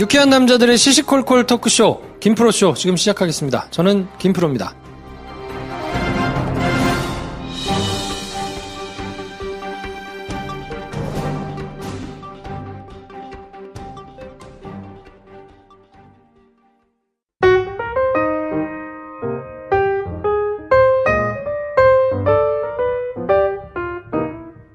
유쾌한 남자들의 시시콜콜 토크쇼 김프로쇼 지금 시작하겠습니다. 저는 김프로입니다.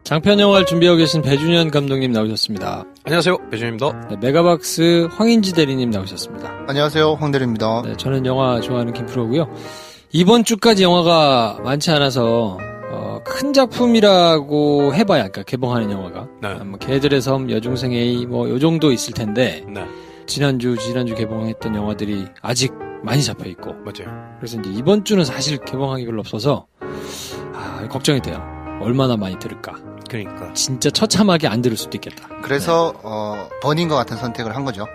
장편 영화를 준비하고 계신 배준현 감독님 나오셨습니다. 안녕하세요, 배준현입니다. 네, 메가박스 황인지 대리님 나오셨습니다. 안녕하세요, 황대리입니다. 네, 저는 영화 좋아하는 김프로고요. 이번 주까지 영화가 많지 않아서 큰 작품이라고 해봐야, 그러니까 개봉하는 영화가 네. 뭐 개들의 섬, 여중생 A 뭐 요 정도 있을 텐데 네. 지난주 개봉했던 영화들이 아직 많이 잡혀 있고, 맞아요. 그래서 이제 이번 주는 사실 개봉하기 별로 없어서 걱정이 돼요. 얼마나 많이 들을까. 그러니까 진짜 처참하게 안 들을 수도 있겠다. 그래서 버닝과 같은 선택을 한 거죠.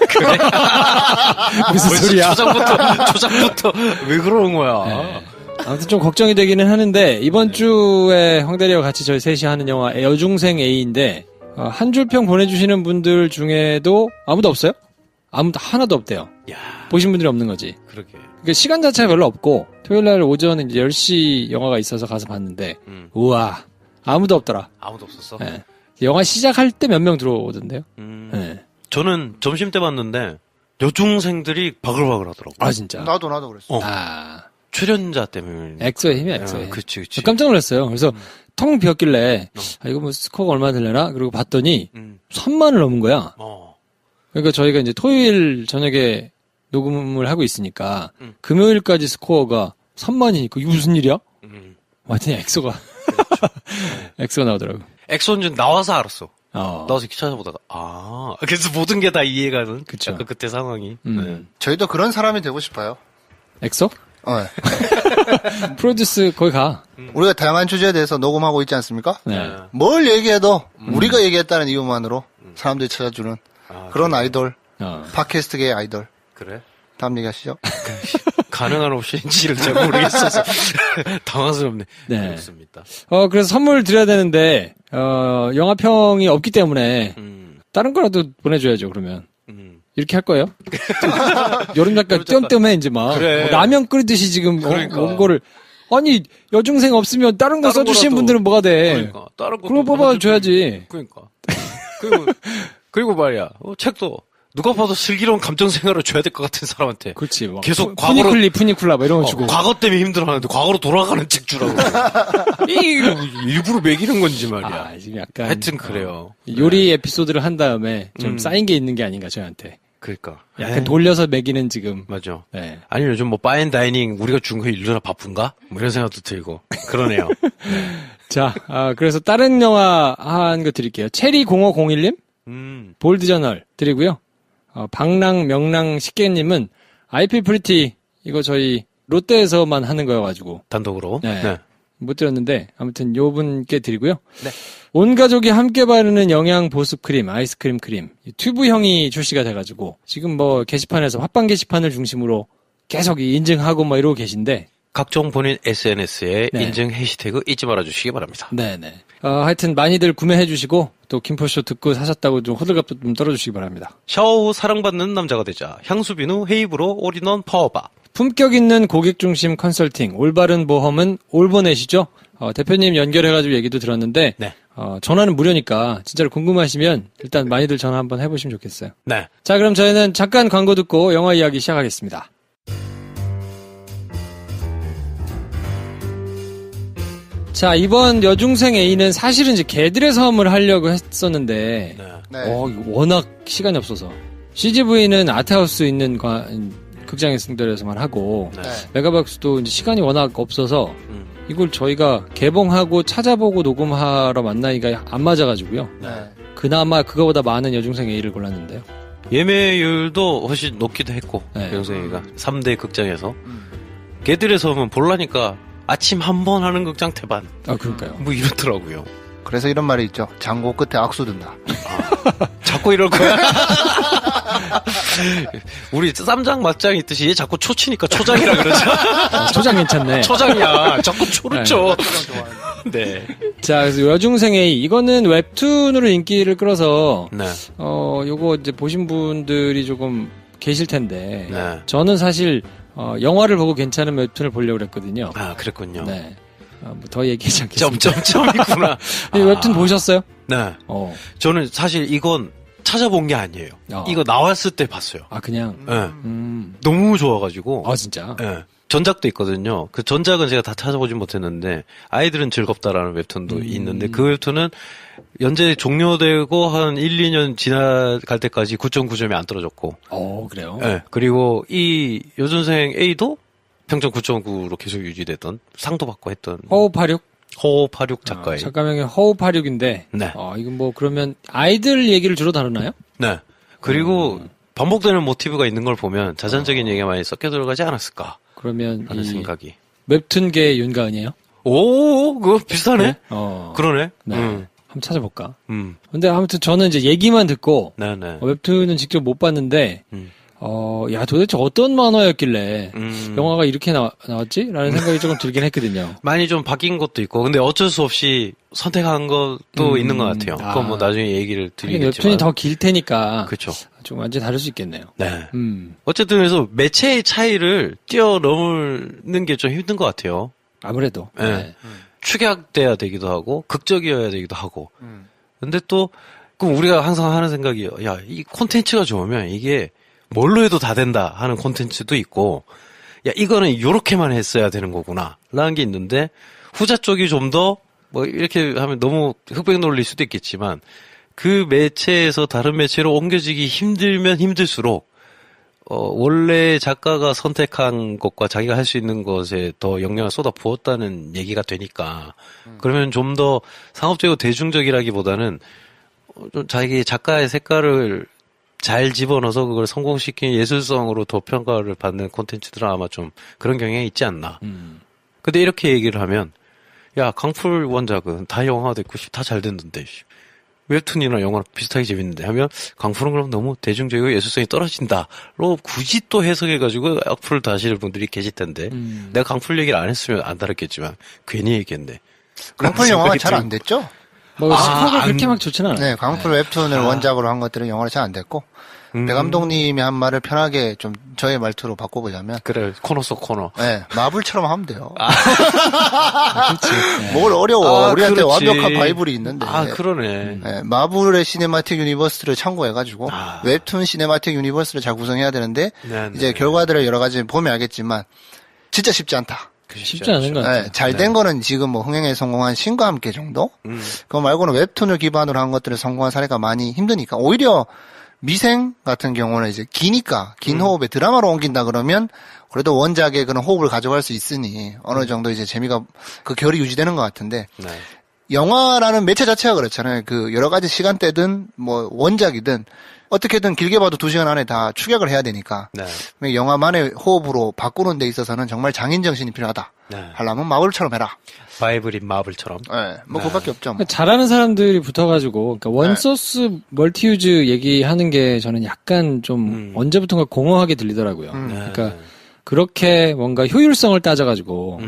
그래? 무슨 소리야? 초장부터 왜 그러는 거야? 네. 아무튼 좀 걱정이 되기는 하는데 이번 주에 황대리와 같이 저희 셋이 하는 영화 여중생 A인데 한 줄 평 보내주시는 분들 중에도 아무도 없어요? 하나도 없대요. 야, 보신 분들이 없는 거지. 그러게. 그러니까 시간 자체가 별로 없고 토요일날 오전 이제 10시 영화가 있어서 가서 봤는데 우와 아무도 없더라. 아무도 없었어? 네. 영화 시작할 때 몇 명 들어오던데요. 네. 저는 점심 때 봤는데 여중생들이 바글바글 하더라고. 아 진짜. 나도 그랬어. 출연자 때문에. 엑소의 힘이 엑소의 힘. 그치. 깜짝 놀랐어요. 그래서 텅 비었길래 이거 뭐 스코어가 얼마나 되려나? 그리고 봤더니 3만을 넘은 거야. 그러니까 저희가 이제 토요일 저녁에 녹음을 하고 있으니까 금요일까지 스코어가 3만이니까 이게 무슨 일이야? 완전히 엑소가 엑소가 나오더라고. 엑소는 나와서 알았어. 나와서 이렇게 찾아보다가 그래서 모든 게 다 이해가는. 그쵸. 약간 그때 상황이. 네. 저희도 그런 사람이 되고 싶어요. 엑소? 네. 프로듀스 거기 가. 우리가 다양한 주제에 대해서 녹음하고 있지 않습니까? 네. 뭘 얘기해도 우리가 얘기했다는 이유만으로 사람들이 찾아주는 그런 아이돌, 팟캐스트계의 아이돌. 그래? 다음 얘기하시죠. 가능한 옵션인지를 잘 모르겠어서 당황스럽네. 네. 그렇습니다. 그래서 선물 드려야 되는데 영화평이 없기 때문에 다른 거라도 보내줘야죠. 그러면 이렇게 할 거예요? 여름 잠깐 띄엄띄엄해 이제 막 그래. 라면 끓이듯이 지금 그러니까. 온 거를 아니 여중생 없으면 다른 거 써주시는 분들은 뭐가 돼? 그러니까. 다른 거 그런 거 뽑아줘야지. 그러니까. 그리고 말이야. 책도 누가 봐도 슬기로운 감정 생활을 줘야 될 것 같은 사람한테. 그렇지. 뭐. 계속 과거로 푸니쿨라 뭐 이런 거 주고. 과거 때문에 힘들어하는데 과거로 돌아가는 책 주라고. 일부러 매기는 건지 말이야. 지금 약간 하여튼 그래요. 요리 에피소드를 한 다음에 좀 쌓인 게 있는 게 아닌가 저한테. 그러니까. 약간 돌려서 매기는 지금. 맞아. 네. 아니면 요즘 뭐 바인다이닝 우리가 준 거 일루나 바쁜가? 뭐 이런 생각도 들고. 그러네요. 자, 그래서 다른 영화 한 거 드릴게요. 체리 0501님? 볼드 저널 드리고요. 방랑 명랑 식객님은 IP 프리티 이거 저희 롯데에서만 하는 거여가지고 단독으로. 네. 못 드렸는데 아무튼 요 분께 드리고요. 네. 온 가족이 함께 바르는 영양 보습 크림, 아이스크림 크림 튜브형이 출시가 돼가지고 지금 뭐 게시판에서 팟빵 게시판을 중심으로 계속 인증하고 뭐 이러고 계신데 각종 본인 SNS에 네. 인증 해시태그 잊지 말아주시기 바랍니다. 네네. 하여튼 많이들 구매해주시고 또 김포쇼 듣고 사셨다고 좀 호들갑도 좀 떨어주시기 바랍니다. 샤워 후 사랑받는 남자가 되자 향수 비누 헤이브로 올인원 파워바. 품격 있는 고객 중심 컨설팅 올바른 보험은 올보넷이죠. 대표님 연결해가지고 얘기도 들었는데 네. 전화는 무료니까 진짜로 궁금하시면 일단 많이들 전화 한번 해보시면 좋겠어요. 네. 자 그럼 저희는 잠깐 광고 듣고 영화 이야기 시작하겠습니다. 자 이번 여중생 A는 사실은 이제 개들의 섬을 하려고 했었는데 네. 워낙 시간이 없어서 CGV는 아트하우스 있는 극장에서만 하고 네. 메가박스도 이제 시간이 워낙 없어서 이걸 저희가 개봉하고 찾아보고 녹음하러 만나기가 안 맞아가지고요. 네. 그나마 그거보다 많은 여중생 A를 골랐는데요. 예매율도 훨씬 높기도 했고 네. 영생이가 3대 극장에서 개들의 섬은 볼라니까 아침 한 번 하는 극장 태반 그러니까요. 뭐 이렇더라고요. 그래서 이런 말이 있죠. 장고 끝에 악수 든다. 자꾸 이럴 거야. 우리 쌈장 막장 있듯이 얘 자꾸 초치니까 초장이라 그러죠. 초장 괜찮네. 초장이야. 자꾸 초를 쳐. 초장 좋아하는데. 네. 자, 그래서 여중생 A 이거는 웹툰으로 인기를 끌어서 네. 요거 이제 보신 분들이 조금 계실 텐데 네. 저는 사실 영화를 보고 괜찮은 웹툰을 보려고 그랬거든요. 아, 그랬군요. 네. 뭐 더 얘기하지 않겠습니다. 점점점이구나. 이 웹툰 보셨어요? 네. 저는 사실 이건 찾아본 게 아니에요. 이거 나왔을 때 봤어요. 아, 그냥? 네. 너무 좋아가지고. 아, 진짜? 네. 전작도 있거든요. 그 전작은 제가 다 찾아보진 못했는데, 아이들은 즐겁다라는 웹툰도 있는데, 그 웹툰은 연재 종료되고 한 1, 2년 지나갈 때까지 9.9점이 안 떨어졌고. 그래요? 네. 그리고 이 여중생 A도 평점 9.9로 계속 유지됐던, 상도 받고 했던. 허우86? 허우86 작가의. 작가명이 허우86인데. 네. 이건 뭐 그러면 아이들 얘기를 주로 다루나요? 네. 그리고 반복되는 모티브가 있는 걸 보면 자전적인 얘기가 많이 섞여 들어가지 않았을까. 그러면 하는 생각이. 웹툰계 윤가은이에요? 오, 그거 비슷하네? 네? 그러네? 네. 한번 찾아볼까? 근데 아무튼 저는 이제 얘기만 듣고. 네네. 웹툰은 직접 못 봤는데, 야, 도대체 어떤 만화였길래 영화가 이렇게 나왔지? 라는 생각이 조금 들긴 했거든요. 많이 좀 바뀐 것도 있고, 근데 어쩔 수 없이 선택한 것도 있는 것 같아요. 그건 뭐 나중에 얘기를 드리겠지만. 웹툰이 더 길 테니까. 그렇죠. 좀 완전히 다를 수 있겠네요. 네. 어쨌든 그래서 매체의 차이를 뛰어넘는 게 좀 힘든 것 같아요. 아무래도. 네. 축약돼야 되기도 하고, 극적이어야 되기도 하고. 근데 또, 그럼 우리가 항상 하는 생각이, 야, 이 콘텐츠가 좋으면 이게 뭘로 해도 다 된다 하는 콘텐츠도 있고, 야, 이거는 요렇게만 했어야 되는 거구나 라는 게 있는데, 후자 쪽이 좀 더 뭐 이렇게 하면 너무 흑백 논리일 수도 있겠지만, 그 매체에서 다른 매체로 옮겨지기 힘들면 힘들수록 원래 작가가 선택한 것과 자기가 할 수 있는 것에 더 영향을 쏟아 부었다는 얘기가 되니까, 그러면 좀 더 상업적이고 대중적이라기보다는 좀 자기 작가의 색깔을 잘 집어넣어서 그걸 성공시킨 예술성으로 더 평가를 받는 콘텐츠들은 아마 좀 그런 경향이 있지 않나. 근데 이렇게 얘기를 하면, 야, 강풀 원작은 다 영화가 됐고 다 잘 됐는데 웹툰이나 영화랑 비슷하게 재밌는데 하면, 강풀은 그럼 너무 대중적이고 예술성이 떨어진다로 굳이 또 해석해가지고 악플을 다시는 분들이 계실 텐데, 내가 강풀 얘기를 안 했으면 안 다뤘겠지만 괜히 얘기했네. 강풀 영화가 잘 안 됐죠? 뭐 스코어가 그렇게 막 좋지는 않아요. 네, 강풀 웹툰을 원작으로 한 것들은 영화로 잘 안 됐고, 배 감독님이 한 말을 편하게 좀 저의 말투로 바꿔보자면, 그래, 코너 속 코너. 네, 마블처럼 하면 돼요. 그렇지. 뭘 어려워. 우리한테 그렇지. 완벽한 바이블이 있는데. 그러네. 네, 마블의 시네마틱 유니버스를 참고해가지고 웹툰 시네마틱 유니버스를 잘 구성해야 되는데, 네네. 이제 결과들을 여러 가지 보면 알겠지만 진짜 쉽지 않다. 쉽지 않은 것 같아요. 네, 잘된 거는 지금 뭐 흥행에 성공한 신과 함께 정도? 그거 말고는 웹툰을 기반으로 한 것들을 성공한 사례가 많이 힘드니까, 오히려 미생 같은 경우는 이제 기니까, 긴 호흡에 드라마로 옮긴다 그러면 그래도 원작의 그런 호흡을 가져갈 수 있으니 어느 정도 이제 재미가, 그 결이 유지되는 것 같은데, 네. 영화라는 매체 자체가 그렇잖아요. 그 여러 가지 시간대든 뭐 원작이든 어떻게든 길게 봐도 2시간 안에 다 축약을 해야 되니까, 네. 영화만의 호흡으로 바꾸는 데 있어서는 정말 장인 정신이 필요하다. 네. 하려면 마블처럼 해라. 바이블인 마블처럼. 네, 뭐 그밖에 없죠. 뭐. 잘하는 사람들이 붙어가지고, 그러니까 원소스 멀티유즈 얘기하는 게 저는 약간 좀 언제부턴가 공허하게 들리더라고요. 그러니까 그렇게 뭔가 효율성을 따져가지고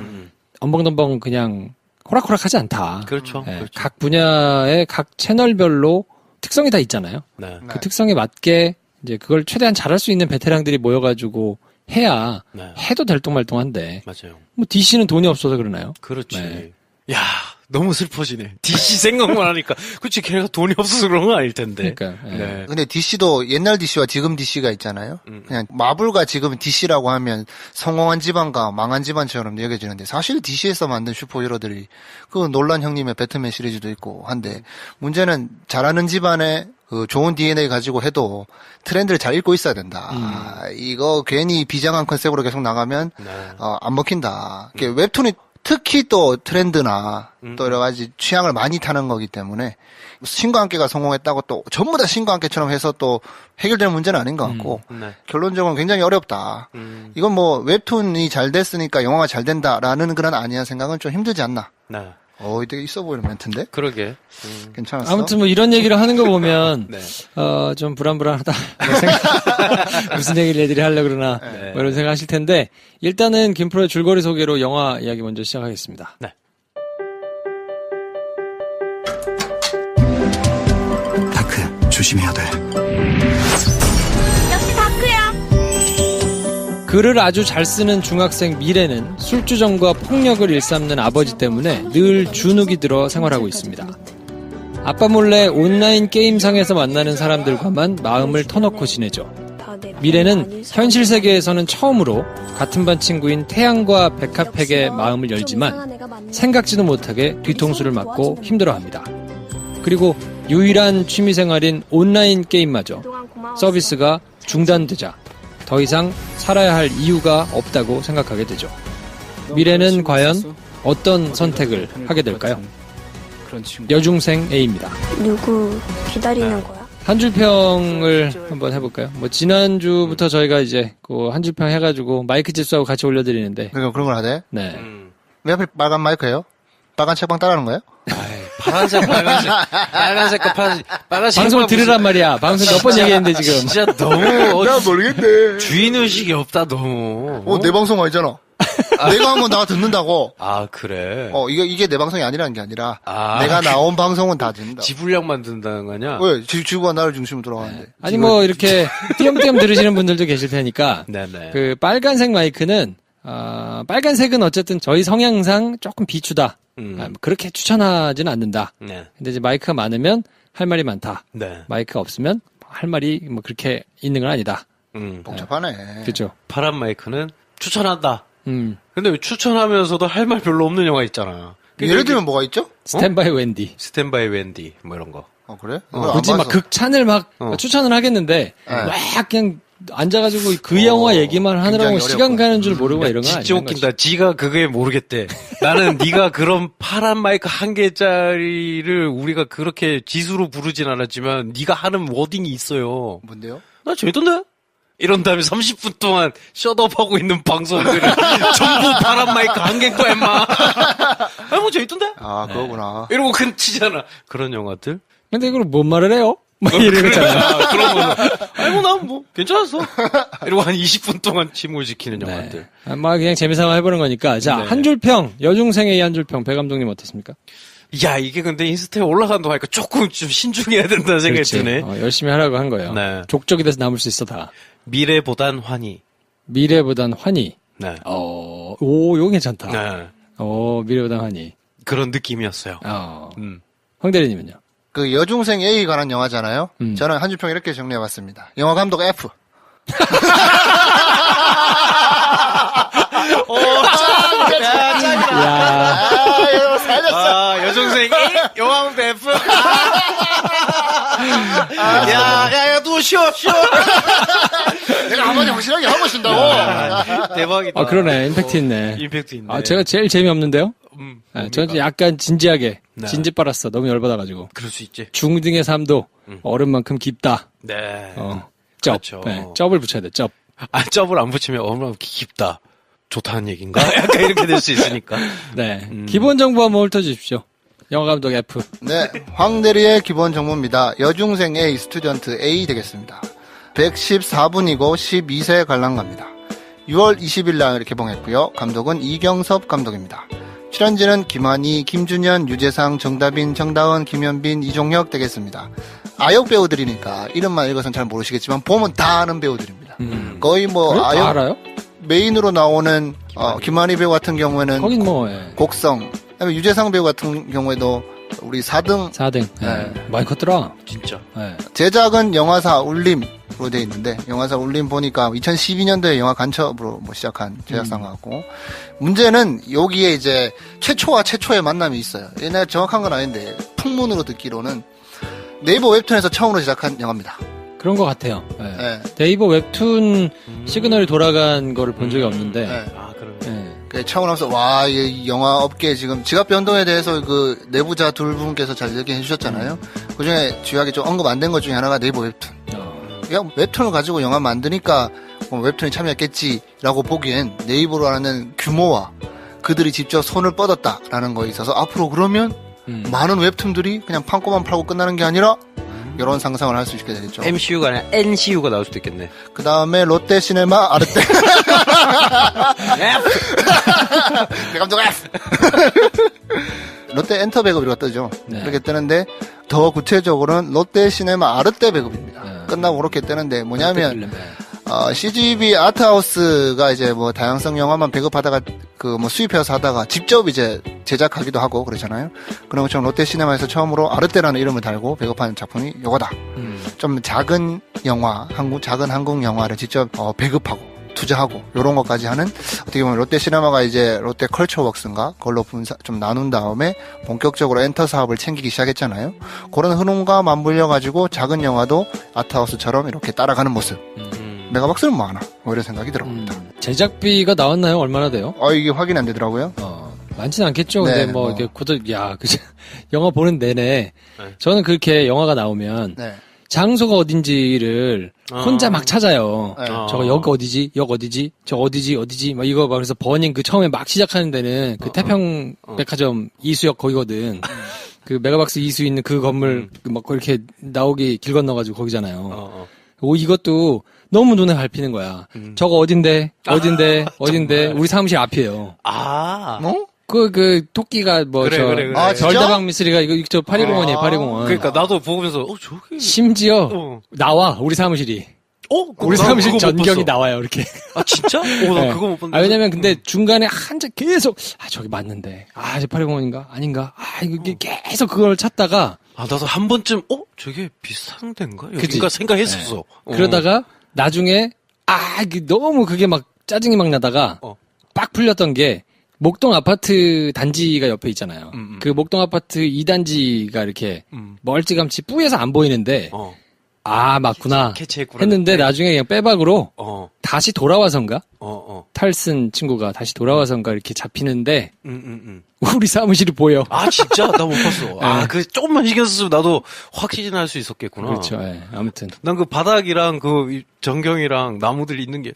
엉벙덤벙 그냥 호락호락하지 않다. 그렇죠. 네, 그렇죠. 각 분야의 각 채널별로 특성이 다 있잖아요. 네. 그 특성에 맞게 이제 그걸 최대한 잘할 수 있는 베테랑들이 모여가지고 해야 네. 해도 될똥말똥한데, 맞아요. 뭐 DC는 돈이 없어서 그러나요? 그렇지. 네. 야, 너무 슬퍼지네. DC 생각만 하니까. 그렇지, 걔네가 돈이 없어서 그런 건 아닐 텐데. 그러니까. 예. 네. 근데 DC도 옛날 DC와 지금 DC가 있잖아요. 그냥 마블과 지금 DC라고 하면 성공한 집안과 망한 집안처럼 여겨지는데, 사실 DC에서 만든 슈퍼히어로들이 그 놀란 형님의 배트맨 시리즈도 있고 한데, 문제는 잘하는 집안에 그 좋은 DNA 가지고 해도 트렌드를 잘 읽고 있어야 된다. 이거 괜히 비장한 컨셉으로 계속 나가면 안 먹힌다. 웹툰이 특히 또 트렌드나 또 여러 가지 취향을 많이 타는 거기 때문에, 신과 함께가 성공했다고 또 전부 다 신과 함께처럼 해서 또 해결되는 문제는 아닌 것 같고, 네. 결론적으로 굉장히 어렵다. 이건 뭐 웹툰이 잘 됐으니까 영화가 잘 된다라는 그런 아니야 생각은 좀 힘들지 않나. 네. 되게 있어 보이는 멘트인데? 그러게. 괜찮았어? 아무튼 뭐 이런 얘기를 하는 거 보면 네. 좀 불안불안하다. 무슨 얘기를 애들이 하려고 그러나 네. 뭐 이런 생각 하실 텐데, 일단은 김프로의 줄거리 소개로 영화 이야기 먼저 시작하겠습니다. 네. 조심해야 돼. 역시 다크야. 글을 아주 잘 쓰는 중학생 미래는 술주정과 폭력을 일삼는 아버지 때문에 늘 주눅이 들어 생활하고 있습니다. 아빠 몰래 온라인 게임상에서 만나는 사람들과만 마음을 터놓고 지내죠. 미래는 현실 세계에서는 처음으로 같은 반 친구인 태양과 백합에게 마음을 열지만 생각지도 못하게 뒤통수를 맞고 힘들어합니다. 그리고 유일한 취미생활인 온라인 게임마저 서비스가 중단되자 더 이상 살아야 할 이유가 없다고 생각하게 되죠. 미래는 과연 어떤 선택을 하게 될까요? 여중생 A입니다. 누구 기다리는 거야? 한 줄평을 한번 해볼까요? 뭐 지난주부터 저희가 이제 그 한 줄평 해가지고 마이크 집수하고 같이 올려드리는데 그러니까 그런 걸 하대? 네. 왜 하필 빨간 마이크예요? 빨간 책방 따라하는 거예요? 파란색, 빨간색과 파란색. 방송을 들으란 말이야. 방송 몇 번 얘기했는데 지금. 진짜 너무. 나 모르겠대. 주인의식이 없다, 너무. 내 방송 아니잖아. 내가 한번 나 듣는다고. 아, 그래. 이게 내 방송이 아니라는 게 아니라, 내가 나온 방송은 다 듣는다. 지불량 만든다는 거 아니야? 왜? 지구가 나를 중심으로 돌아가는데. 아니 뭐 이렇게 띄엄띄엄 들으시는 분들도 계실 테니까 네네. 그 빨간색 마이크는 빨간색은 어쨌든 저희 성향상 조금 비추다. 그렇게 추천하지는 않는다. 네. 근데 이제 마이크가 많으면 할 말이 많다. 네. 마이크가 없으면 할 말이 뭐 그렇게 있는 건 아니다. 복잡하네. 그렇죠. 파란 마이크는 추천한다. 근데 왜 추천하면서도 할 말 별로 없는 영화 있잖아. 예를 들면 뭐가 있죠? 스탠바이 웬디. 스탠바이 웬디, 뭐 이런 거. 그래? 굳이 막 극찬을 막 추천을 하겠는데 막 그냥 앉아가지고 그 영화 얘기만 하느라고 시간 가는 줄 모르고 이런 거 아니야? 진짜 웃긴다. 지가 그게 모르겠대. 나는 네가 그런 파란 마이크 한 개짜리를 우리가 그렇게 지수로 부르진 않았지만 네가 하는 워딩이 있어요. 뭔데요? 나 재밌던데? 이런 다음에 30분 동안 셧업하고 있는 방송들을 전부 파란 마이크 한 개인 거야, 임마. 뭐 재밌던데? 그거구나. 이러고 치잖아. 그런 영화들. 근데 이걸 뭔 말을 해요? 막 이러잖아. 그러면 난 뭐 괜찮았어. 이러고 한 20분 동안 침묵을 지키는 영화들. 막 그냥 재미삼아 해보는 거니까. 자, 네. 한 줄평. 여중생의 한 줄평. 배 감독님 어떻습니까? 야, 이게 근데 인스타에 올라간다고 하니까 조금 좀 신중해야 된다는 생각이 드네. 열심히 하라고 한 거예요. 네. 족적이 돼서 남을 수 있어, 다. 미래보단 환희. 미래보단 환희. 네. 이거 괜찮다. 네. 미래보단 환희. 그런 느낌이었어요. 황 대리님은요? 그 여중생 A 관한 영화잖아요. 저는 한 줄평 이렇게 정리해봤습니다. 영화 감독 F. 짱이다. 여중생 A, 영화 감독 F. 야, 너 쉬어. 내가 아버지 확실하게 하고 싶다고. 대박이다. 그러네. 임팩트 있네. 임팩트 있네. 제가 제일 재미없는데요? 저는 약간 진지하게. 네. 진지 빨았어. 너무 열받아가지고. 그럴 수 있지. 중등의 삶도 얼음만큼 깊다. 네. 쩝. 그렇죠. 네, 쩝을 붙여야 돼, 쩝. 쩝을 안 붙이면 얼마나 깊다. 좋다는 얘기인가? 약간 이렇게 될 수 있으니까. 네. 기본 정보 한번 훑어주십시오. 영화 감독 F. 네. 황대리의 기본 정보입니다. 여중생 A, 스튜던트 A 되겠습니다. 114분이고 12세 관람갑니다. 6월 20일 날 개봉했고요. 감독은 이경섭 감독입니다. 출연진은 김한희, 김준현, 유재상, 정다빈, 정다은, 김현빈, 이종혁 되겠습니다. 아역 배우들이니까 이름만 읽어서는 잘 모르시겠지만 보면 다 아는 배우들입니다. 거의 뭐 그래? 아역 다 알아요? 메인으로 나오는 김한희 배우 같은 경우에는 거긴 뭐, 곡성, 그다음에 유재상 배우 같은 경우에도 우리 4등 4등. 네. 많이 컸더라. 진짜. 네. 제작은 영화사 울림으로 돼 있는데 영화사 울림 보니까 2012년도에 영화 간첩으로 시작한 제작사인 것 같고 문제는 여기에 이제 최초와 최초의 만남이 있어요. 옛날 정확한 건 아닌데 풍문으로 듣기로는 네이버 웹툰에서 처음으로 제작한 영화입니다. 그런 것 같아요. 네. 네. 네이버 웹툰 시그널이 돌아간 거를 본 적이 없는데. 네. 네. 그 처음 하면서 이 영화 업계 지금 지갑 변동에 대해서 그 내부자 두 분께서 잘 얘기해 주셨잖아요. 그 중에 주요하게 좀 언급 안 된 것 중에 하나가 네이버 웹툰. 그냥 웹툰을 가지고 영화 만드니까 웹툰이 참여했겠지라고 보기엔 네이버로 하는 규모와 그들이 직접 손을 뻗었다라는 거에 있어서 앞으로 그러면 많은 웹툰들이 그냥 판꼬만 팔고 끝나는 게 아니라 이런 상상을 할 수 있게 되겠죠. MCU가 아니라 NCU가 나올 수도 있겠네. 그 다음에 롯데시네마 아르떼. 감독 F. 롯데 엔터백업 이렇게 뜨죠. 네. 이렇게 뜨는데 더 구체적으로는 롯데시네마 아르떼 배급입니다. 끝나고 그렇게 뜨는데 뭐냐면 CGV 아트하우스가 이제 뭐 다양성 영화만 배급하다가 그 뭐 수입해서 하다가 직접 이제 제작하기도 하고 그러잖아요. 그런 것처럼 롯데시네마에서 처음으로 아르떼라는 이름을 달고 배급하는 작품이 요거다. 좀 작은 영화, 작은 한국 영화를 직접 배급하고 투자하고 요런 것까지 하는 어떻게 보면 롯데시네마가 이제 롯데컬처웍스인가 그걸로 좀 나눈 다음에 본격적으로 엔터 사업을 챙기기 시작했잖아요. 그런 흐름과 맞물려 가지고 작은 영화도 아트하우스처럼 이렇게 따라가는 모습. 메가박스는 뭐 하나? 뭐 이런 생각이 들어옵니다. 제작비가 나왔나요? 얼마나 돼요? 이게 확인이 안 되더라고요. 많지는 않겠죠. 근데 네, 뭐 이렇게 그죠? 영화 보는 내내 저는 그렇게 영화가 나오면 네. 장소가 어딘지를 혼자 막 찾아요. 네. 저거 역 어디지? 저 어디지? 막 이거 막 그래서 버닝 그 처음에 막 시작하는 데는 그 태평 백화점 이수역 거기거든. 그 메가박스 이수 있는 그 건물 막 그렇게 나오기 길 건너가지고 거기잖아요. 이것도 너무 눈에 밟히는 거야. 저거 어딘데? 우리 사무실 앞이에요. 뭐? 그 토끼가 뭐 그래. 별다방 미쓰리가 이거 저 파리공원이에요. 파리공원. 그러니까 나도 보면서 저기 심지어 나와 우리 사무실이. 우리 사무실 전경이 나와요 이렇게. 아 진짜? 나 그거 못 봤는데. 왜냐면 근데 중간에 한참 계속 저기 맞는데 저 파리공원인가 아닌가 이게 계속 그걸 찾다가 나도 한 번쯤 저게 비슷한 데인가? 여긴가 생각했었어. 그러다가 나중에 이게 너무 그게 막 짜증이 막 나다가 빡 풀렸던 게 목동 아파트 단지가 옆에 있잖아요. 그 목동 아파트 2단지가 이렇게 멀찌감치 뿌에서 안 보이는데 맞구나 했는데 나중에 그냥 빼박으로 다시 돌아와선가 탈슨 친구가 다시 돌아와선가 이렇게 잡히는데 우리 사무실이 보여. 진짜? 나 못 봤어. 그 조금만 신경 썼으면 나도 확신할 수 있었겠구나. 그렇죠. 아무튼 난 그 바닥이랑 그 전경이랑 나무들이 있는 게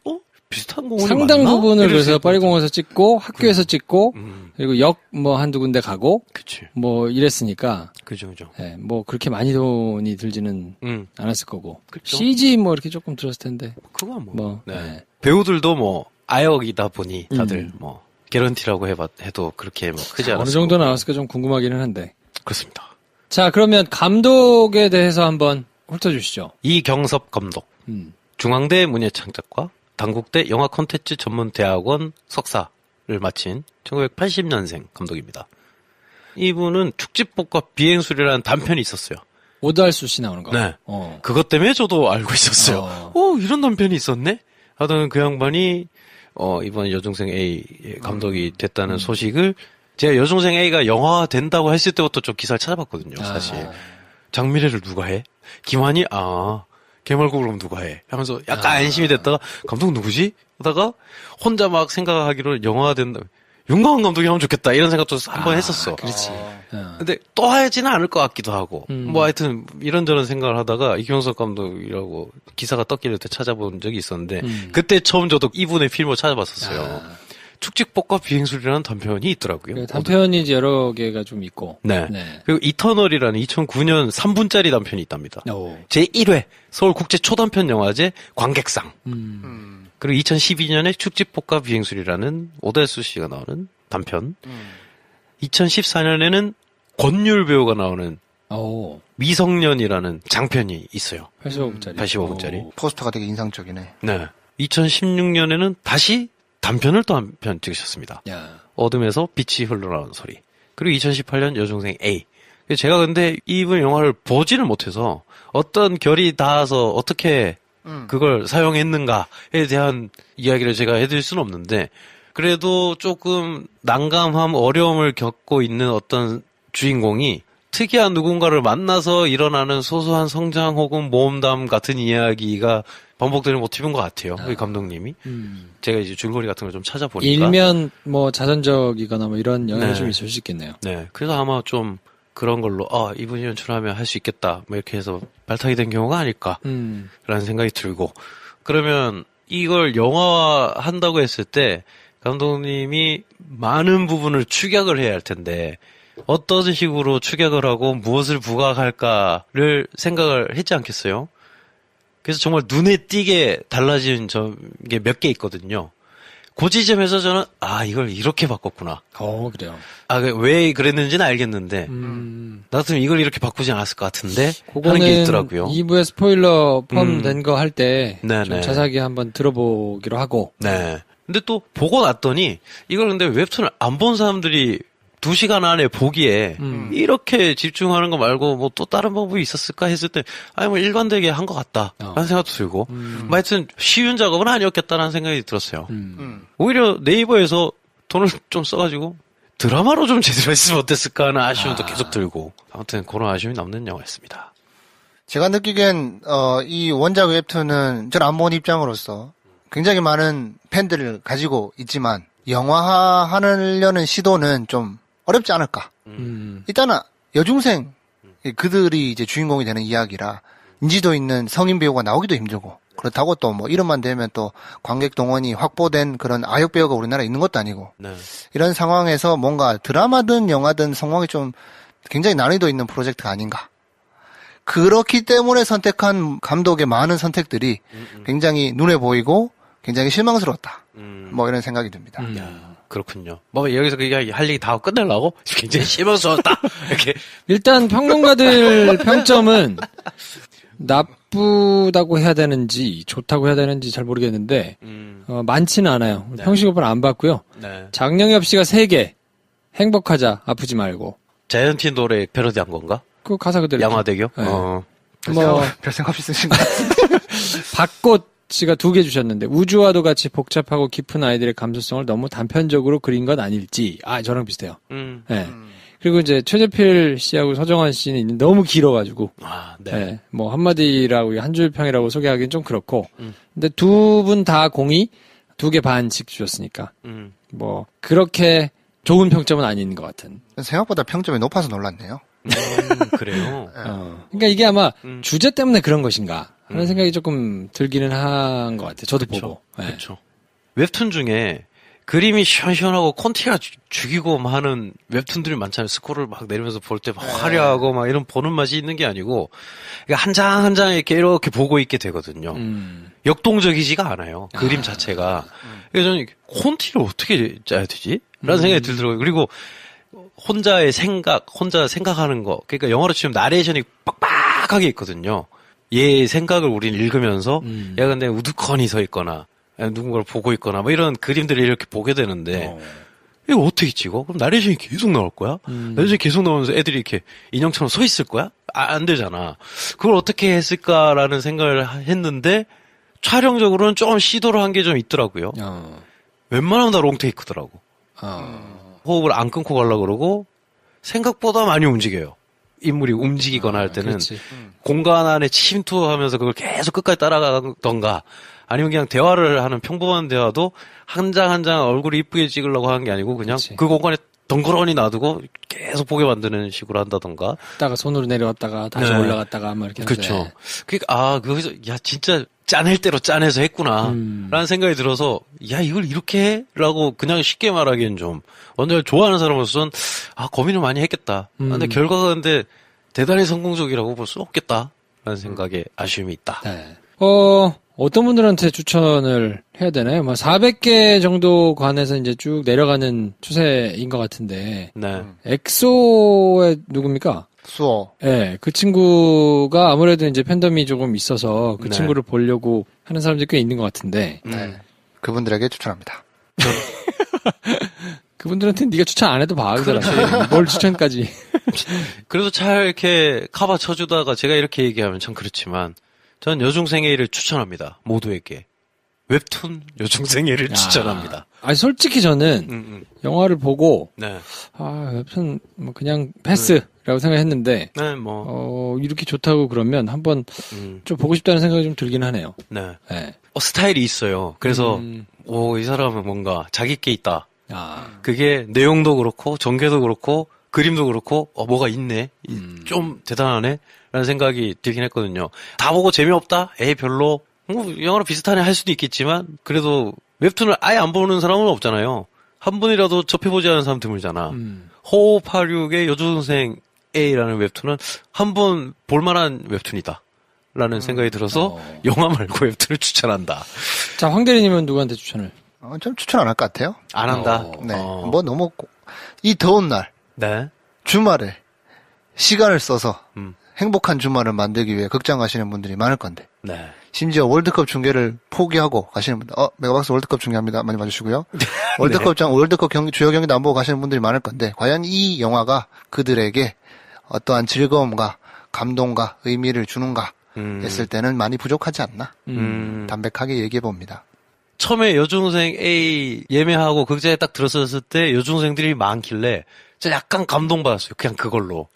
비슷한 공원이 상당 맞나? 부분을 그래서 파리공원에서 찍고 학교에서 찍고 그리고 역 뭐 한두 군데 가고 그치. 뭐 이랬으니까 그죠. 뭐 그렇게 많이 돈이 들지는 않았을 거고 그쵸. CG 뭐 이렇게 조금 들었을 텐데 그건 네. 배우들도 뭐 아역이다 보니 다들 뭐 개런티라고 해도 그렇게 뭐 크지 않았을 어느 정도 나왔을까 좀 궁금하기는 한데 그렇습니다. 자 그러면 감독에 대해서 한번 훑어주시죠. 이경섭 감독 중앙대 문예창작과 단국대 영화 콘텐츠 전문대학원 석사를 마친 1980년생 감독입니다. 이분은 축지법과 비행술이라는 단편이 있었어요. 오달수 씨 나오는 거. 네. 그것 때문에 저도 알고 있었어요. 이런 단편이 있었네? 하던 그 양반이 이번 여중생 A 감독이 됐다는 소식을 제가 여중생 A가 영화 된다고 했을 때부터 좀 기사를 찾아봤거든요, 사실. 장미래를 누가 해? 김환이? 개말고 그럼 누가 해? 하면서 약간 안심이 됐다가 감독 누구지? 하다가 혼자 막 생각하기로 영화가 된다. 윤광원 감독이 하면 좋겠다 이런 생각도 한번 했었어. 그렇지. 근데 또 하지는 않을 것 같기도 하고 뭐 하여튼 이런저런 생각을 하다가 이경섭 감독이라고 기사가 떴길래 찾아본 적이 있었는데 그때 처음 저도 이분의 필름을 찾아봤었어요. 축지법과 비행술이라는 단편이 있더라고요. 단편이 이제 여러 개가 좀 있고. 네. 그리고 이터널이라는 2009년 3분짜리 단편이 있답니다. 제1회 서울국제 초단편 영화제 관객상. 그리고 2012년에 축지법과 비행술이라는 오달수 씨가 나오는 단편. 2014년에는 권율 배우가 나오는 미성년이라는 장편이 있어요. 85분짜리. 포스터가 되게 인상적이네. 네. 2016년에는 다시 단편을 또 한 편 찍으셨습니다. 어둠에서 빛이 흘러나오는 소리. 그리고 2018년 여중생 A. 제가 근데 이분 영화를 보지를 못해서 어떤 결이 닿아서 어떻게 그걸 사용했는가에 대한 이야기를 제가 해드릴 수는 없는데 그래도 조금 난감함, 어려움을 겪고 있는 어떤 주인공이 특이한 누군가를 만나서 일어나는 소소한 성장 혹은 모험담 같은 이야기가 반복되는 모티브인 것 같아요. 이 감독님이. 제가 이제 줄거리 같은 걸 좀 찾아보니까. 일면 뭐 자선적이거나 뭐 이런 영향이 좀 있을 수 있겠네요. 네. 그래서 아마 좀 그런 걸로 이분이 연출하면 할 수 있겠다. 뭐 이렇게 해서 발탁이 된 경우가 아닐까. 라는 생각이 들고. 그러면 이걸 영화화 한다고 했을 때 감독님이 많은 부분을 축약을 해야 할 텐데 어떤 식으로 축약을 하고 무엇을 부각할까를 생각을 했지 않겠어요? 그래서 정말 눈에 띄게 달라진 게 몇 개 있거든요. 그 지점에서 저는 이걸 이렇게 바꿨구나. 그래요. 왜 그랬는지는 알겠는데 나 같으면 이걸 이렇게 바꾸지 않았을 것 같은데 하는 게 있더라고요. 2부에 스포일러 포함된 거 할 때 좀 네네. 자세하게 한번 들어보기로 하고. 네. 근데 또 보고 났더니 이걸 근데 웹툰을 안 본 사람들이 2시간 안에 보기에 이렇게 집중하는 거 말고 뭐 또 다른 방법이 있었을까 했을 때 뭐 일관되게 한 것 같다 라는 생각도 들고 하여튼 쉬운 작업은 아니었겠다라는 생각이 들었어요. 오히려 네이버에서 돈을 좀 써가지고 드라마로 좀 제대로 했으면 어땠을까 하는 아쉬움도 계속 들고 아무튼 그런 아쉬움이 남는 영화였습니다. 제가 느끼기엔 이 원작 웹툰은 저는 안 본 입장으로서 굉장히 많은 팬들을 가지고 있지만 영화화하려는 시도는 좀 어렵지 않을까. 일단은 여중생 그들이 이제 주인공이 되는 이야기라 인지도 있는 성인 배우가 나오기도 힘들고 그렇다고 또 뭐 이름만 되면 또 관객 동원이 확보된 그런 아역 배우가 우리나라에 있는 것도 아니고 네. 이런 상황에서 뭔가 드라마든 영화든 성공이 좀 굉장히 난이도 있는 프로젝트가 아닌가. 그렇기 때문에 선택한 감독의 많은 선택들이 굉장히 눈에 보이고 굉장히 실망스러웠다. 뭐 이런 생각이 듭니다. 그렇군요. 뭐 여기서 그냥 할 얘기 다 끝내려고 굉장히 실망스러웠다. 이렇게 일단 평론가들 평점은 나쁘다고 해야 되는지 좋다고 해야 되는지 잘 모르겠는데 많지는 않아요. 네. 평식오빠는 안 봤고요. 네. 장영엽 씨가 3개 행복하자 아프지 말고 자이언티 노래 패러디한 건가? 그 가사 그대로 양화대교? 네. 어. 별 생각 없이 쓰신 것 같은데. 박꽃 씨가 2개 주셨는데 우주와도 같이 복잡하고 깊은 아이들의 감수성을 너무 단편적으로 그린 건 아닐지. 저랑 비슷해요. 네. 그리고 이제 최재필 씨하고 서정환 씨는 너무 길어가지고 네. 네. 뭐 한마디라고 한 줄 평이라고 소개하기는 좀 그렇고 근데 두 분 다 공이 2개 반씩 주셨으니까 뭐 그렇게 좋은 평점은 아닌 것 같은. 생각보다 평점이 높아서 놀랐네요. 그래요. 그러니까 이게 아마 주제 때문에 그런 것인가 하는 생각이 조금 들기는 한 것 같아요. 저도 보고. 네. 그렇죠. 웹툰 중에 그림이 시원시원하고 콘티가 죽이고 막 하는 웹툰들이 많잖아요. 스코를 막 내리면서 볼 때 막 화려하고 막 이런 보는 맛이 있는 게 아니고 한 장 한 장 이렇게 보고 있게 되거든요. 역동적이지가 않아요. 그림 자체가. 그래서 저는 콘티를 어떻게 짜야 되지? 라는 생각이 들더라고요. 그리고 혼자 생각하는 거. 그러니까 영어로 치면 나레이션이 빡빡하게 있거든요. 얘 생각을 우리는 읽으면서 얘가 근데 우두커니 서 있거나 누군가를 보고 있거나 뭐 이런 그림들을 이렇게 보게 되는데 이거 어떻게 찍어? 그럼 나레이션이 계속 나올 거야? 나레이션이 계속 나오면서 애들이 이렇게 인형처럼 서 있을 거야? 안 되잖아. 그걸 어떻게 했을까라는 생각을 했는데 촬영적으로는 좀 시도를 한 게 좀 있더라고요. 웬만하면 다 롱테이크더라고. 호흡을 안 끊고 가려고 그러고 생각보다 많이 움직여요. 인물이 움직이거나 할 때는 그렇지. 공간 안에 침투하면서 그걸 계속 끝까지 따라가던가 아니면 그냥 대화를 하는 평범한 대화도 한 장 한 장 얼굴이 이쁘게 찍으려고 하는 게 아니고 그냥 그치. 그 공간에 덩그러니 놔두고 계속 보게 만드는 식으로 한다던가. 다가 손으로 내려왔다가 다시 네. 올라갔다가 막 이렇게 그렇죠. 하는데. 그러니까 거기서 야 진짜 짜낼 대로 짜내서 했구나 라는 생각이 들어서 야 이걸 이렇게 해? 라고 그냥 쉽게 말하기엔 좀 원작을 좋아하는 사람으로서는 고민을 많이 했겠다. 근데 결과가 근데 대단히 성공적이라고 볼 수 없겠다 라는 생각에 아쉬움이 있다. 네. 어떤 분들한테 추천을 해야 되나요? 400개 정도 관해서 이제 쭉 내려가는 추세인 것 같은데. 네. 엑소의 누굽니까? 수호. 네, 그 친구가 아무래도 이제 팬덤이 조금 있어서 그 네. 친구를 보려고 하는 사람들이 꽤 있는 것 같은데. 네. 그분들에게 추천합니다. 그분들한테는 네가 추천 안 해도 봐. 그 사람. 뭘 추천까지. 그래도 잘 이렇게 카바 쳐주다가 제가 이렇게 얘기하면 참 그렇지만 전 여중생애를 추천합니다. 모두에게. 웹툰 여중생애를 추천합니다. 아니, 솔직히 저는 영화를 보고, 네. 웹툰 뭐 그냥 패스라고 생각했는데, 네, 뭐. 이렇게 좋다고 그러면 한번 좀 보고 싶다는 생각이 좀 들긴 하네요. 네. 네. 스타일이 있어요. 그래서, 이 사람은 뭔가 자기 게 있다. 아, 그게 내용도 그렇고, 전개도 그렇고, 그림도 그렇고, 뭐가 있네. 좀 대단하네. 라는 생각이 들긴 했거든요. 다 보고 재미없다? 별로. 영화랑 비슷하네 할 수도 있겠지만, 그래도 웹툰을 아예 안 보는 사람은 없잖아요. 한 번이라도 접해보지 않은 사람 드물잖아. 호호86의 여중생 A라는 웹툰은 한 번 볼만한 웹툰이다. 라는 생각이 들어서 영화 말고 웹툰을 추천한다. 자, 황 대리님은 누구한테 추천을? 좀 추천 안 할 것 같아요. 안 한다. 네. 뭐 너무 이 더운 날 네. 주말에 시간을 써서 행복한 주말을 만들기 위해 극장 가시는 분들이 많을 건데. 네. 심지어 월드컵 중계를 포기하고 가시는 분들, 메가박스 월드컵 중계합니다. 많이 봐주시고요. 월드컵 주요 경기도 안 보고 가시는 분들이 많을 건데, 과연 이 영화가 그들에게 어떠한 즐거움과 감동과 의미를 주는가 했을 때는 많이 부족하지 않나. 담백하게 얘기해 봅니다. 처음에 여중생 A 예매하고 극장에 딱 들어섰을 때 여중생들이 많길래 진짜 약간 감동받았어요. 그냥 그걸로.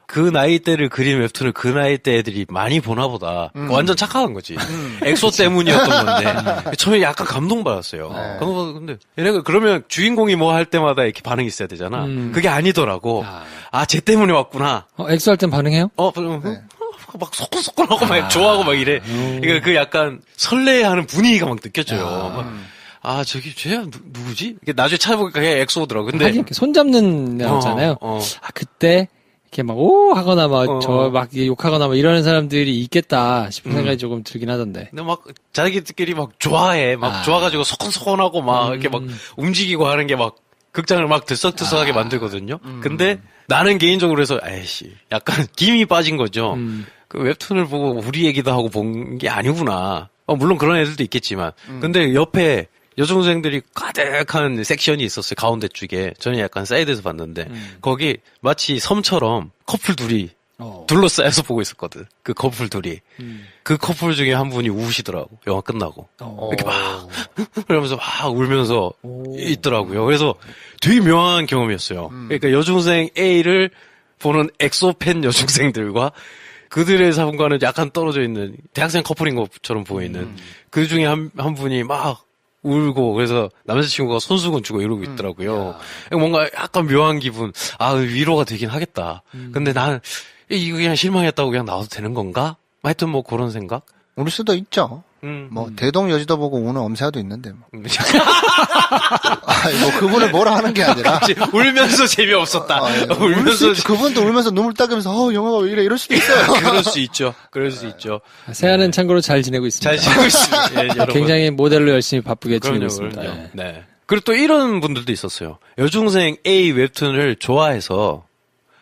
그 나이대를 그린 웹툰을 그 나이대 애들이 많이 보나 보다. 완전 착각한 거지. 엑소 때문이었던 건데. 처음에 약간 감동받았어요. 근데 얘네가 그러면 주인공이 뭐 할 때마다 이렇게 반응이 있어야 되잖아. 그게 아니더라고. 쟤 때문에 왔구나. 엑소 할 땐 반응해요? 막 소곤소곤하고 막 좋아하고 막 이래. 그러니까 그 약간 설레하는 분위기가 막 느껴져요. 저기 쟤야 누구지? 나중에 찾아보니까 걔 엑소더라고. 근데 하긴 이렇게 손 잡는 나오잖아요. 그때 이렇게 막 오 하거나 막 막 욕하거나 막 이러는 사람들이 있겠다 싶은 생각이 조금 들긴 하던데. 근데 막 자기들끼리 막 좋아해. 막 좋아가지고 소곤소곤하고 막 이렇게 막 움직이고 하는 게 막 극장을 막 들썩들썩하게 만들거든요. 근데 나는 개인적으로 해서 에이씨 약간 김이 빠진 거죠. 그 웹툰을 보고 우리 얘기도 하고 본 게 아니구나. 물론 그런 애들도 있겠지만. 근데 옆에 여중생들이 가득한 섹션이 있었어요. 가운데 쪽에. 저는 약간 사이드에서 봤는데 거기 마치 섬처럼 커플 둘이 둘러싸여서 보고 있었거든. 그 커플 둘이. 그 커플 중에 한 분이 우시더라고. 영화 끝나고. 이렇게 막 그러면서 막 울면서 있더라고요. 그래서 되게 묘한 경험이었어요. 그러니까 여중생 A를 보는 엑소 팬 여중생들과 그들의 삶과는 약간 떨어져 있는 대학생 커플인 것처럼 보이는 그 중에 한 분이 막 울고 그래서 남자친구가 손수건 주고 이러고 있더라고요. 뭔가 약간 묘한 기분. 위로가 되긴 하겠다. 근데 나는 이거 그냥 실망했다고 그냥 나와도 되는 건가? 하여튼 뭐 그런 생각? 울 수도 있죠. 뭐 대동 여지도 보고 우는 엄세아도 있는데 뭐. 뭐 그분을 뭐라 하는 게 아니라 울면서 재미없었다. 울면서 그분도 울면서 눈물 닦으면서 영화가 왜 이래 이럴 수도 있어요. 그럴 수 있죠. 그럴 수 있죠. 세아는 참고로 잘 지내고 있습니다. 잘 지내고 있습니다. 예, 여러분. 굉장히 모델로 열심히 바쁘게 지내고 있습니다. 그럼요. 네. 그리고 또 이런 분들도 있었어요. 여중생 A 웹툰을 좋아해서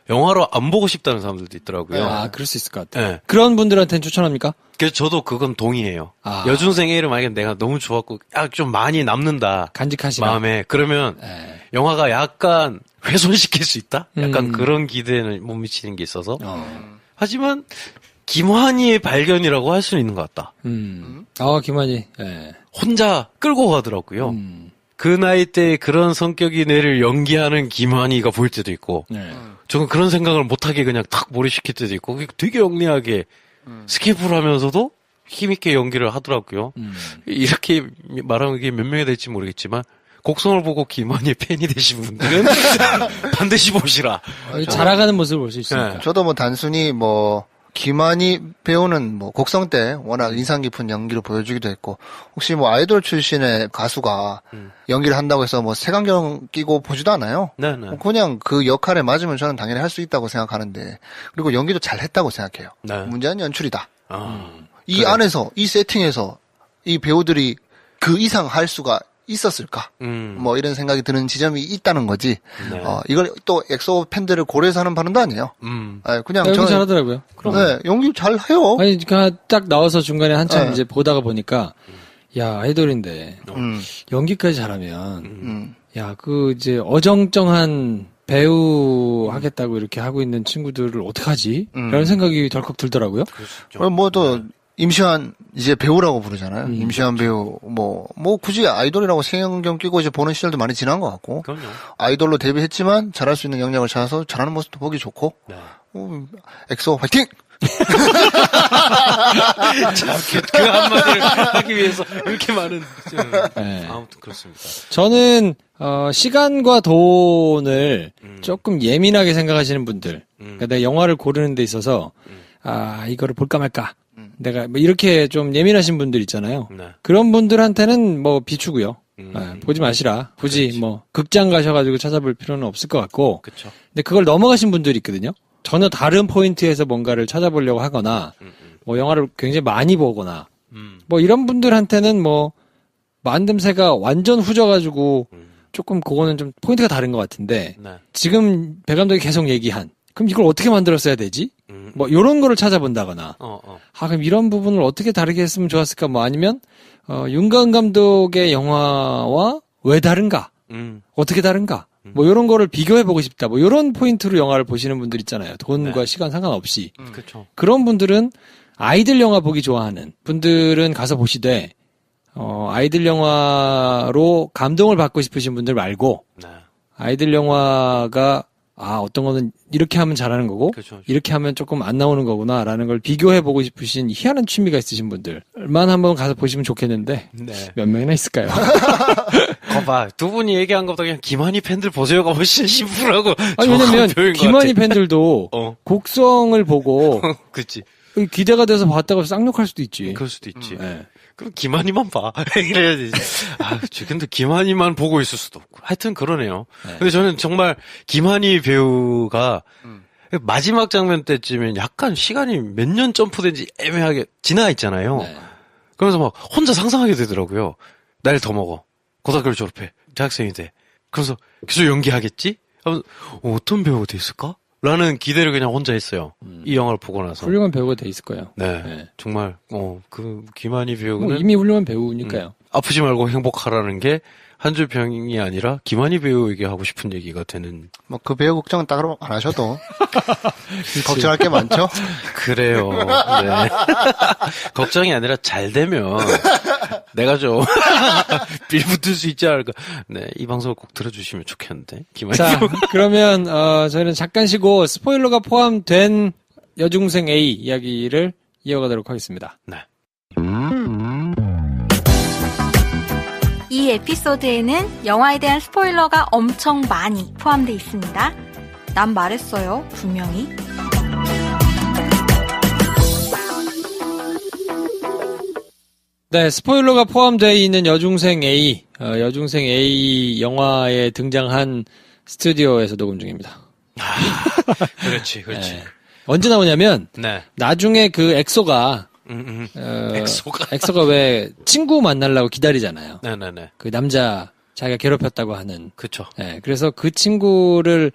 영화로 안 보고 싶다는 사람들도 있더라고요. 그럴 수 있을 것 같아요. 네. 그런 분들한테는 추천합니까? 그래서 저도 그건 동의해요. 여중생 A를 만약에 내가 너무 좋았고, 좀 많이 남는다. 간직하시라. 마음에. 그러면 영화가 약간 훼손시킬 수 있다? 약간 그런 기대는 못 미치는 게 있어서. 하지만, 김환희의 발견이라고 할 수는 있는 것 같다. 김환희. 네. 혼자 끌고 가더라고요. 그 나이 때 그런 성격이 뇌를 연기하는 김환희가 보일 때도 있고, 저는 그런 생각을 못하게 그냥 탁 몰입시킬 때도 있고, 되게 영리하게 스케이프를 하면서도 힘있게 연기를 하더라고요. 이렇게 말하는 게 몇 명이 될지 모르겠지만, 곡성을 보고 김환희의 팬이 되신 분들은 반드시 보시라. 자라가는 모습을 볼 수 있습니다. 네. 저도 뭐 단순히 김환희 배우는 곡성 때 워낙 인상 깊은 연기를 보여주기도 했고, 혹시 아이돌 출신의 가수가 연기를 한다고 해서 색안경 끼고 보지도 않아요. 네네. 그냥 그 역할에 맞으면 저는 당연히 할 수 있다고 생각하는데, 그리고 연기도 잘 했다고 생각해요. 네. 문제는 연출이다. 이 안에서, 이 세팅에서 이 배우들이 그 이상 할 수가 있었을까? 이런 생각이 드는 지점이 있다는 거지. 네. 이걸 또 엑소 팬들을 고려해서 하는 발언도 아니에요. 그냥 연기 저는 잘하더라고요. 네, 연기 잘 해요. 아니, 딱 나와서 중간에 한참 이제 보다가 보니까, 야, 아이돌인데, 연기까지 잘하면, 이제 어정쩡한 배우 하겠다고 이렇게 하고 있는 친구들을 어떡하지? 라는 생각이 덜컥 들더라고요. 또, 임시완 이제 배우라고 부르잖아요. 임시완 배우 굳이 아이돌이라고 색안경 끼고 이제 보는 시절도 많이 지난 것 같고. 그럼요. 아이돌로 데뷔했지만 잘할 수 있는 역량을 찾아서 잘하는 모습도 보기 좋고. 네. 엑소 화이팅! 그 한마디를 하기 위해서 이렇게 많은. 네. 아무튼 그렇습니다. 저는 시간과 돈을 조금 예민하게 생각하시는 분들, 그러니까 내가 영화를 고르는 데 있어서 이거를 볼까 말까. 내가 이렇게 좀 예민하신 분들 있잖아요. 네. 그런 분들한테는 비추고요. 보지 마시라. 굳이 극장 가셔가지고 찾아볼 필요는 없을 것 같고. 그렇죠. 근데 그걸 넘어가신 분들이 있거든요. 전혀 다른 포인트에서 뭔가를 찾아보려고 하거나, 영화를 굉장히 많이 보거나, 이런 분들한테는 만듦새가 완전 후져가지고 조금 그거는 좀 포인트가 다른 것 같은데 네. 지금 배 감독이 계속 얘기한 그럼 이걸 어떻게 만들었어야 되지? 뭐 이런 거를 찾아본다거나 그럼 이런 부분을 어떻게 다르게 했으면 좋았을까? 뭐 아니면 윤가은 감독의 영화와 왜 다른가? 어떻게 다른가? 뭐 이런 거를 비교해보고 싶다. 뭐 이런 포인트로 영화를 보시는 분들 있잖아요. 돈과 네. 시간 상관없이. 그렇죠. 그런 분들은 아이들 영화 보기 좋아하는 분들은 가서 보시되 아이들 영화로 감동을 받고 싶으신 분들 말고 네. 아이들 영화가 어떤 거는 이렇게 하면 잘하는 거고 그렇죠. 이렇게 하면 조금 안 나오는 거구나라는 걸 비교해보고 싶으신 희한한 취미가 있으신 분들만 한번 가서 보시면 좋겠는데 네. 몇 명이나 있을까요? 거봐, 두 분이 얘기한 것보다 그냥 김한희 팬들 보세요가 훨씬 심플하고 아니 왜냐면 김한희 팬들도 곡성을 보고 그치. 기대가 돼서 봤다가 쌍욕할 수도 있지. 그럴 수도 있지. 네. 그럼 김한희만 봐. 이래야 되지. 그치. 근데 김한희만 보고 있을 수도 없고. 하여튼 그러네요. 네. 근데 저는 정말 김한희 배우가 마지막 장면 때쯤엔 약간 시간이 몇 년 점프된지 애매하게 지나 있잖아요. 네. 그러면서 막 혼자 상상하게 되더라고요. 나이를 더 먹어. 고등학교를 졸업해. 대학생이 돼. 그래서 계속 연기하겠지? 하면서 어떤 배우가 됐을까? 라는 기대를 그냥 혼자 했어요. 이 영화를 보고 나서. 훌륭한 배우가 돼 있을 거예요. 네. 네. 정말, 김한희 배우는. 뭐 이미 훌륭한 배우니까요. 아프지 말고 행복하라는 게 한 줄 평이 아니라 김한희 배우에게 하고 싶은 얘기가 되는. 뭐 그 배우 걱정은 따로 안 하셔도 걱정할 게 많죠. 그래요. 네. 걱정이 아니라 잘 되면 내가 좀 빌붙을 수 있지 않을까. 네, 이 방송을 꼭 들어주시면 좋겠는데. 김한희 자, 배우. 그러면 저희는 잠깐 쉬고 스포일러가 포함된 여중생 A 이야기를 이어가도록 하겠습니다. 네. 이 에피소드에는 영화에 대한 스포일러가 엄청 많이 포함되어 있습니다. 난 말했어요, 분명히. 네, 스포일러가 포함되어 있는 여중생 A, 여중생 A 영화에 등장한 스튜디오에서 녹음 중입니다. 그렇지. 네. 언제 나오냐면 네. 나중에 그 엑소가 엑소가 왜 친구 만나려고 기다리잖아요. 네네네. 그 남자 자기가 괴롭혔다고 하는. 그쵸. 네, 그래서 그 친구를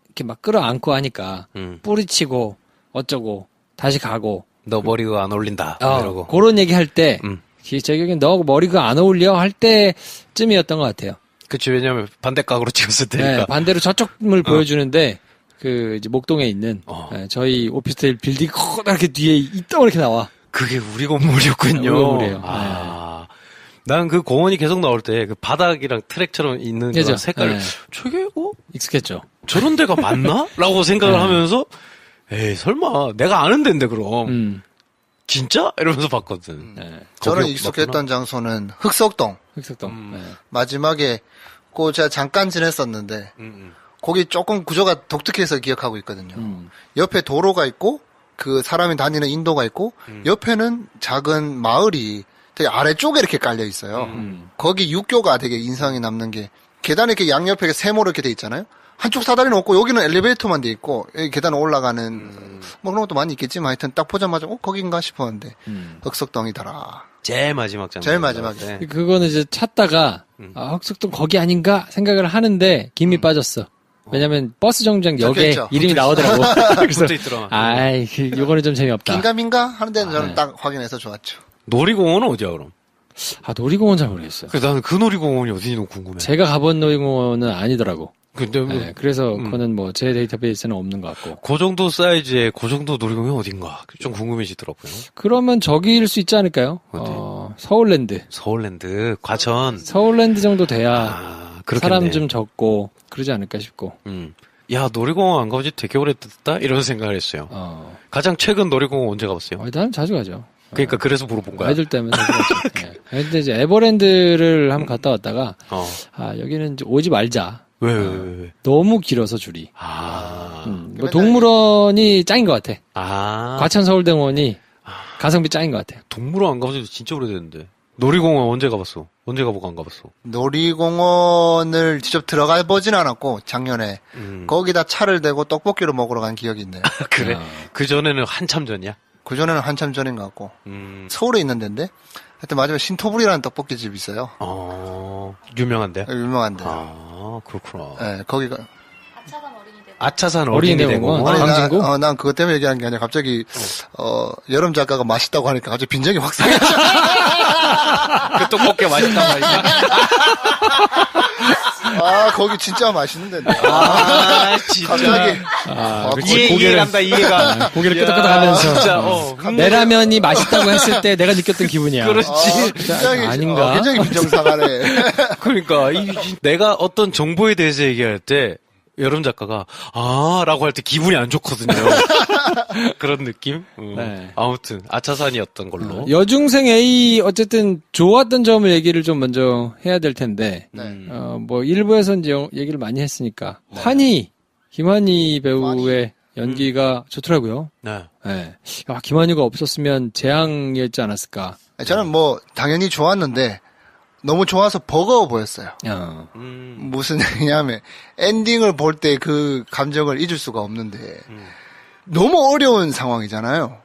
이렇게 막 끌어안고 하니까 뿌리치고 어쩌고 다시 가고. 너 머리가 안 어울린다. 이러고. 그런 얘기 할 때, 제가 너 머리가 안 어울려 할 때쯤이었던 것 같아요. 그치, 왜냐면 반대각으로 찍었을 테니까. 네, 반대로 저쪽을 보여주는데 이제 목동에 있는 저희 오피스텔 빌딩 커다랗게 뒤에 이렇게 나와. 그게 우리 건물이었군요. 우리 건물이에요. 난 그 공원이 계속 나올 때 그 바닥이랑 트랙처럼 있는 그런 색깔을 저게 익숙했죠. 저런 데가 맞나? 라고 생각을 하면서 에이 설마 내가 아는 데인데 그럼 진짜? 이러면서 봤거든. 저는 익숙했던 장소는 흑석동. 마지막에 제가 잠깐 지냈었는데 거기 조금 구조가 독특해서 기억하고 있거든요. 옆에 도로가 있고 그 사람이 다니는 인도가 있고 옆에는 작은 마을이 되게 아래쪽에 이렇게 깔려 있어요. 거기 육교가 되게 인상이 남는 게 계단에 이렇게 양옆에 세모로 이렇게 돼 있잖아요. 한쪽 사다리는 없고 여기는 엘리베이터만 돼 있고 여기 계단 올라가는 뭐 그런 것도 많이 있겠지만 하여튼 딱 보자마자 거긴가 싶었는데 흑석동이더라. 제일 마지막 장면. 제일 마지막에. 그거는 이제 찾다가 흑석동 거기 아닌가 생각을 하는데 김이 빠졌어. 왜냐면 버스 정류장역에 이름이 나오더라고. 그래서 요거는 좀 재미없다. 긴가민가 하는 데는 저는 딱 확인해서 좋았죠. 놀이공원은 어디야 그럼? 놀이공원 잘 모르겠어요. 나는 그 놀이공원이 어딘지 너무 궁금해. 제가 가본 놀이공원은 아니더라고. 근데 그래서 그거는 뭐 제 데이터베이스는 없는 것 같고. 그 정도 사이즈의 그 정도 놀이공원이 어딘가 좀 궁금해지더라고요. 그러면 저기일 수 있지 않을까요? 서울랜드. 서울랜드, 과천. 서울랜드 정도 돼야 그렇겠네. 사람 좀 적고 그러지 않을까 싶고. 야, 놀이공원 안 가본 지 되게 오래됐다? 이런 생각을 했어요. 가장 최근 놀이공원 언제 가봤어요? 나는 자주 가죠. 그러니까 그래서 물어본 거야. 애들 때문에 자주 가죠. 근데 이제 에버랜드를 한번 갔다 왔다가 여기는 이제 오지 말자. 왜? 너무 길어서 줄이. 뭐 동물원이 짱인 것 같아. 과천 서울대공원이 가성비 짱인 것 같아요. 동물원 안 가본 지 진짜 오래됐는데. 놀이공원 언제 가봤어? 언제 가보고 안 가봤어? 놀이공원을 직접 들어가 보진 않았고 작년에 거기다 차를 대고 떡볶이를 먹으러 간 기억이 있네요. 그래? 그 전에는 한참 전이야? 그 전에는 한참 전인 것 같고 서울에 있는 데인데 하여튼 마지막에 신토불이라는 떡볶이집 있어요. 유명한데요? 유명한데. 그렇구나. 네, 거기가. 아차산 어린이대공원. 아니, 광진구? 난 그것 때문에 얘기한 게 아니라 갑자기, 여름 작가가 맛있다고 하니까 갑자기 빈정이 확 상했죠. 그 떡볶이 맛있단 말이야. 거기 진짜 맛있는데. 진짜. 갑자기. 이해간다, 이해가. 고개를 끄덕끄덕하면서. 진짜, 내 라면이 맛있다고 했을 때 내가 느꼈던 기분이야. 그렇지. 굉장히, 아닌가? 굉장히 빈정상하네. 그러니까, 내가 어떤 정보에 대해서 얘기할 때, 여름 작가가, 라고 할 때 기분이 안 좋거든요. 그런 느낌? 네. 아무튼, 아차산이었던 걸로. 여중생 A 어쨌든 좋았던 점을 얘기를 좀 먼저 해야 될 텐데, 네. 뭐 일부에서 이제 얘기를 많이 했으니까 김환희 배우의 연기가 좋더라고요. 네. 네. 김환희가 없었으면 재앙이었지 않았을까. 저는 뭐, 당연히 좋았는데, 너무 좋아서 버거워 보였어요. 무슨 얘기냐면, 엔딩을 볼 때 그 감정을 잊을 수가 없는데, 너무 어려운 상황이잖아요.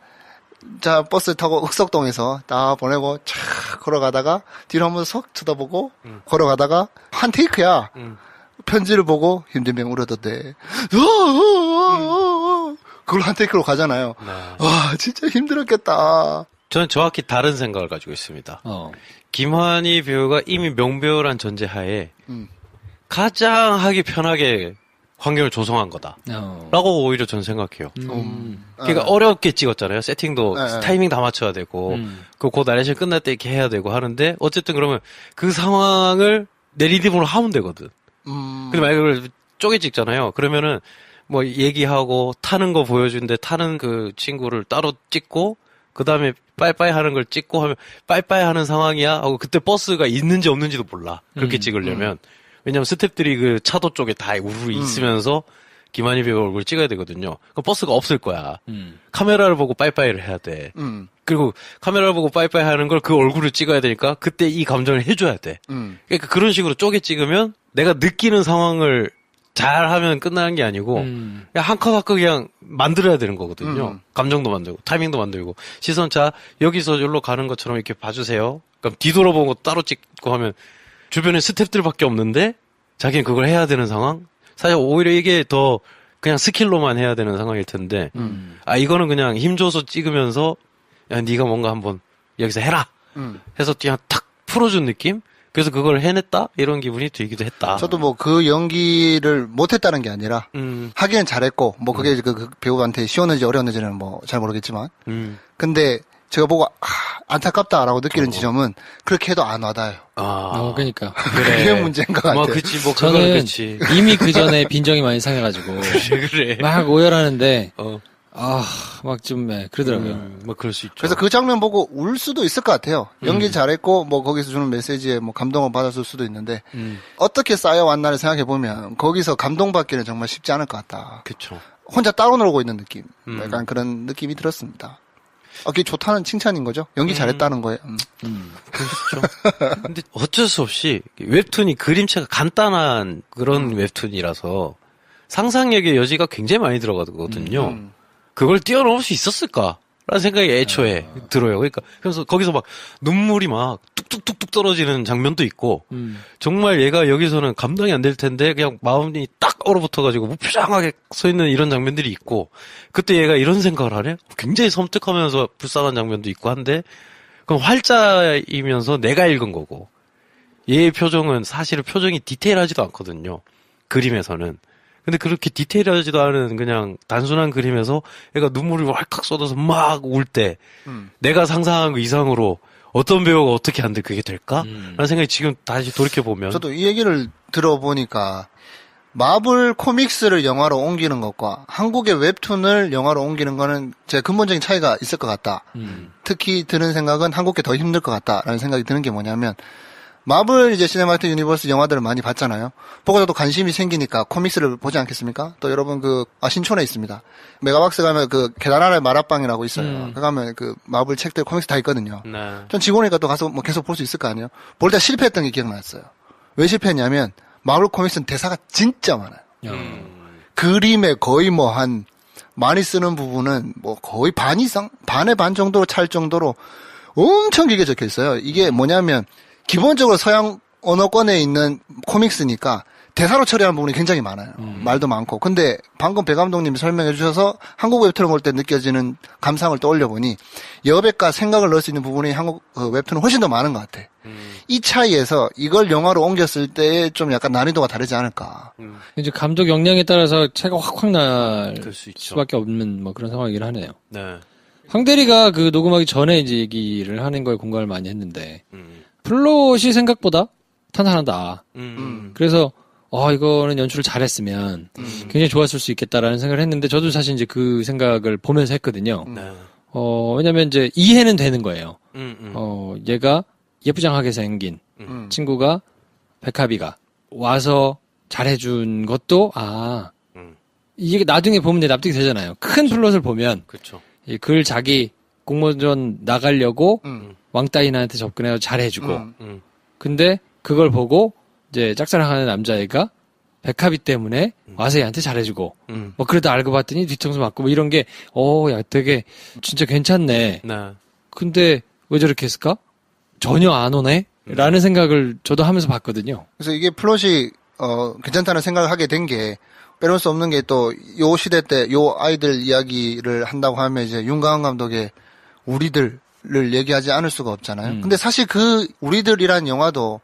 자, 버스 타고 흑석동에서 다 보내고, 촥 걸어가다가, 뒤로 한번 석 쳐다보고, 걸어가다가, 한 테이크야. 편지를 보고, 힘들면 울어도 돼. 그걸 한 테이크로 가잖아요. 네. 와, 진짜 힘들었겠다. 저는 정확히 다른 생각을 가지고 있습니다. 김환희 배우가 이미 명배우란 전제하에 가장 하기 편하게 환경을 조성한 거다. 라고 오히려 저는 생각해요. 그러니까 어렵게 찍었잖아요. 세팅도 타이밍 다 맞춰야 되고 그 나레이션 끝날 때 이렇게 해야 되고 하는데 어쨌든 그러면 그 상황을 내 리듬으로 하면 되거든. 근데 만약에 그걸 쪼개 찍잖아요. 그러면은 뭐 얘기하고 타는 거 보여주는데 타는 그 친구를 따로 찍고 그 다음에 빠이빠이 하는 걸 찍고 하면 빠이빠이 하는 상황이야 하고 그때 버스가 있는지 없는지도 몰라. 그렇게 찍으려면. 왜냐면 스태프들이 그 차도 쪽에 다 우르르 있으면서 김한희 배우 얼굴 찍어야 되거든요. 그럼 버스가 없을 거야. 카메라를 보고 빠이빠이를 해야 돼. 그리고 카메라를 보고 빠이빠이 하는 걸 그 얼굴을 찍어야 되니까 그때 이 감정을 해줘야 돼. 그러니까 그런 식으로 쪼개 찍으면 내가 느끼는 상황을 잘하면 끝나는 게 아니고 그냥 한 컷 한 컷 그냥 만들어야 되는 거거든요. 감정도 만들고 타이밍도 만들고 시선 자 여기서 여기로 가는 것처럼 이렇게 봐주세요. 그럼 뒤돌아보고 따로 찍고 하면 주변에 스태프들밖에 없는데 자기는 그걸 해야 되는 상황? 사실 오히려 이게 더 그냥 스킬로만 해야 되는 상황일 텐데 이거는 그냥 힘줘서 찍으면서 야 네가 뭔가 한번 여기서 해라 해서 그냥 탁 풀어준 느낌? 그래서 그걸 해냈다? 이런 기분이 들기도 했다. 저도 뭐 그 연기를 못했다는 게 아니라 하기는 잘했고 뭐 그게 그 배우한테 쉬웠는지 어려웠는지는 뭐 잘 모르겠지만 근데 제가 보고 안타깝다라고 느끼는 지점은 그렇게 해도 안 와닿아요. 그러니까 그게 문제인 것 같아요. 그치, 뭐 그건 저는 그치. 이미 그 전에 빈정이 많이 상해가지고 그래. 막 오열하는데 막 좀 그러더라고요. 뭐 그럴 수 있죠. 그래서 그 장면 보고 울 수도 있을 것 같아요. 연기 잘했고 뭐 거기서 주는 메시지에 뭐 감동을 받았을 수도 있는데 어떻게 쌓여왔나를 생각해 보면 거기서 감동받기는 정말 쉽지 않을 것 같다. 그쵸. 혼자 따로 놀고 있는 느낌, 약간 그런 느낌이 들었습니다. 그게 좋다는 칭찬인 거죠. 연기 잘했다는 거예요. 그렇죠. 근데 어쩔 수 없이 웹툰이 그림체가 간단한 그런 웹툰이라서 상상력의 여지가 굉장히 많이 들어가거든요. 그걸 뛰어넘을 수 있었을까? 라는 생각이 애초에 들어요. 그러니까, 그래서 거기서 막 눈물이 막 뚝뚝뚝뚝 떨어지는 장면도 있고, 정말 얘가 여기서는 감당이 안 될 텐데, 그냥 마음이 딱 얼어붙어가지고 무표정하게 서 있는 이런 장면들이 있고, 그때 얘가 이런 생각을 하네? 굉장히 섬뜩하면서 불쌍한 장면도 있고 한데, 그럼 활자이면서 내가 읽은 거고, 얘의 표정은 사실은 표정이 디테일하지도 않거든요. 그림에서는. 근데 그렇게 디테일하지도 않은 그냥 단순한 그림에서 애가 눈물을 왈칵 쏟아서 막 울 때 내가 상상한 그 이상으로 어떤 배우가 어떻게 한데 그게 될까? 라는 생각이 지금 다시 돌이켜보면 저도 이 얘기를 들어보니까 마블 코믹스를 영화로 옮기는 것과 한국의 웹툰을 영화로 옮기는 거는 제 근본적인 차이가 있을 것 같다. 특히 드는 생각은 한국게 더 힘들 것 같다라는 생각이 드는 게 뭐냐면 마블 이제 시네마틱 유니버스 영화들을 많이 봤잖아요. 보고 저도 관심이 생기니까 코믹스를 보지 않겠습니까? 또 여러분 신촌에 있습니다. 메가박스 가면 그 계단 아래 마라빵이라고 있어요. 그 가면 그 마블 책들 코믹스 다 있거든요. 네. 전 직원이니까 또 가서 뭐 계속 볼 수 있을 거 아니에요. 볼 때 실패했던 게 기억났어요. 왜 실패했냐면 마블 코믹스는 대사가 진짜 많아요. 그림에 거의 뭐 많이 쓰는 부분은 뭐 거의 반 이상, 반의 반 정도로 찰 정도로 엄청 길게 적혀 있어요. 이게 뭐냐면 기본적으로 서양 언어권에 있는 코믹스니까 대사로 처리하는 부분이 굉장히 많아요. 말도 많고. 근데 방금 배 감독님이 설명해 주셔서 한국 웹툰을 볼 때 느껴지는 감상을 떠올려 보니 여백과 생각을 넣을 수 있는 부분이 한국 웹툰은 훨씬 더 많은 것 같아. 이 차이에서 이걸 영화로 옮겼을 때 좀 약간 난이도가 다르지 않을까. 이제 감독 역량에 따라서 차이가 확확 날 그럴 수 있죠. 수밖에 없는 뭐 그런 상황이긴 하네요. 네. 황대리가 그 녹음하기 전에 이제 얘기를 하는 거에 공감을 많이 했는데 플롯이 생각보다 탄탄하다. 그래서 이거는 연출을 잘했으면 굉장히 좋았을 수 있겠다라는 생각을 했는데 저도 사실 이제 그 생각을 보면서 했거든요. 네. 왜냐면 이제 이해는 되는 거예요. 얘가 예쁘장하게 생긴 친구가 백합이가 와서 잘해준 것도 이게 나중에 보면 이제 납득이 되잖아요. 큰 플롯을 보면 그렇죠. 글 자기 공모전 나가려고 왕따인한테 접근해서 잘해주고 근데 그걸 보고 이제 짝사랑하는 남자애가 백합이 때문에 와서 얘한테 잘해주고 뭐 그러다 알고 봤더니 뒤통수 맞고 뭐 이런 게 야 되게 진짜 괜찮네. 네. 근데 왜 저렇게 했을까? 전혀 안 오네? 라는 생각을 저도 하면서 봤거든요. 그래서 이게 플롯이 괜찮다는 생각을 하게 된 게 빼놓을 수 없는 게 또 요 시대 때 요 아이들 이야기를 한다고 하면 이제 윤가은 감독의 우리들을 얘기하지 않을 수가 없잖아요. 근데 사실 그 우리들이란 영화도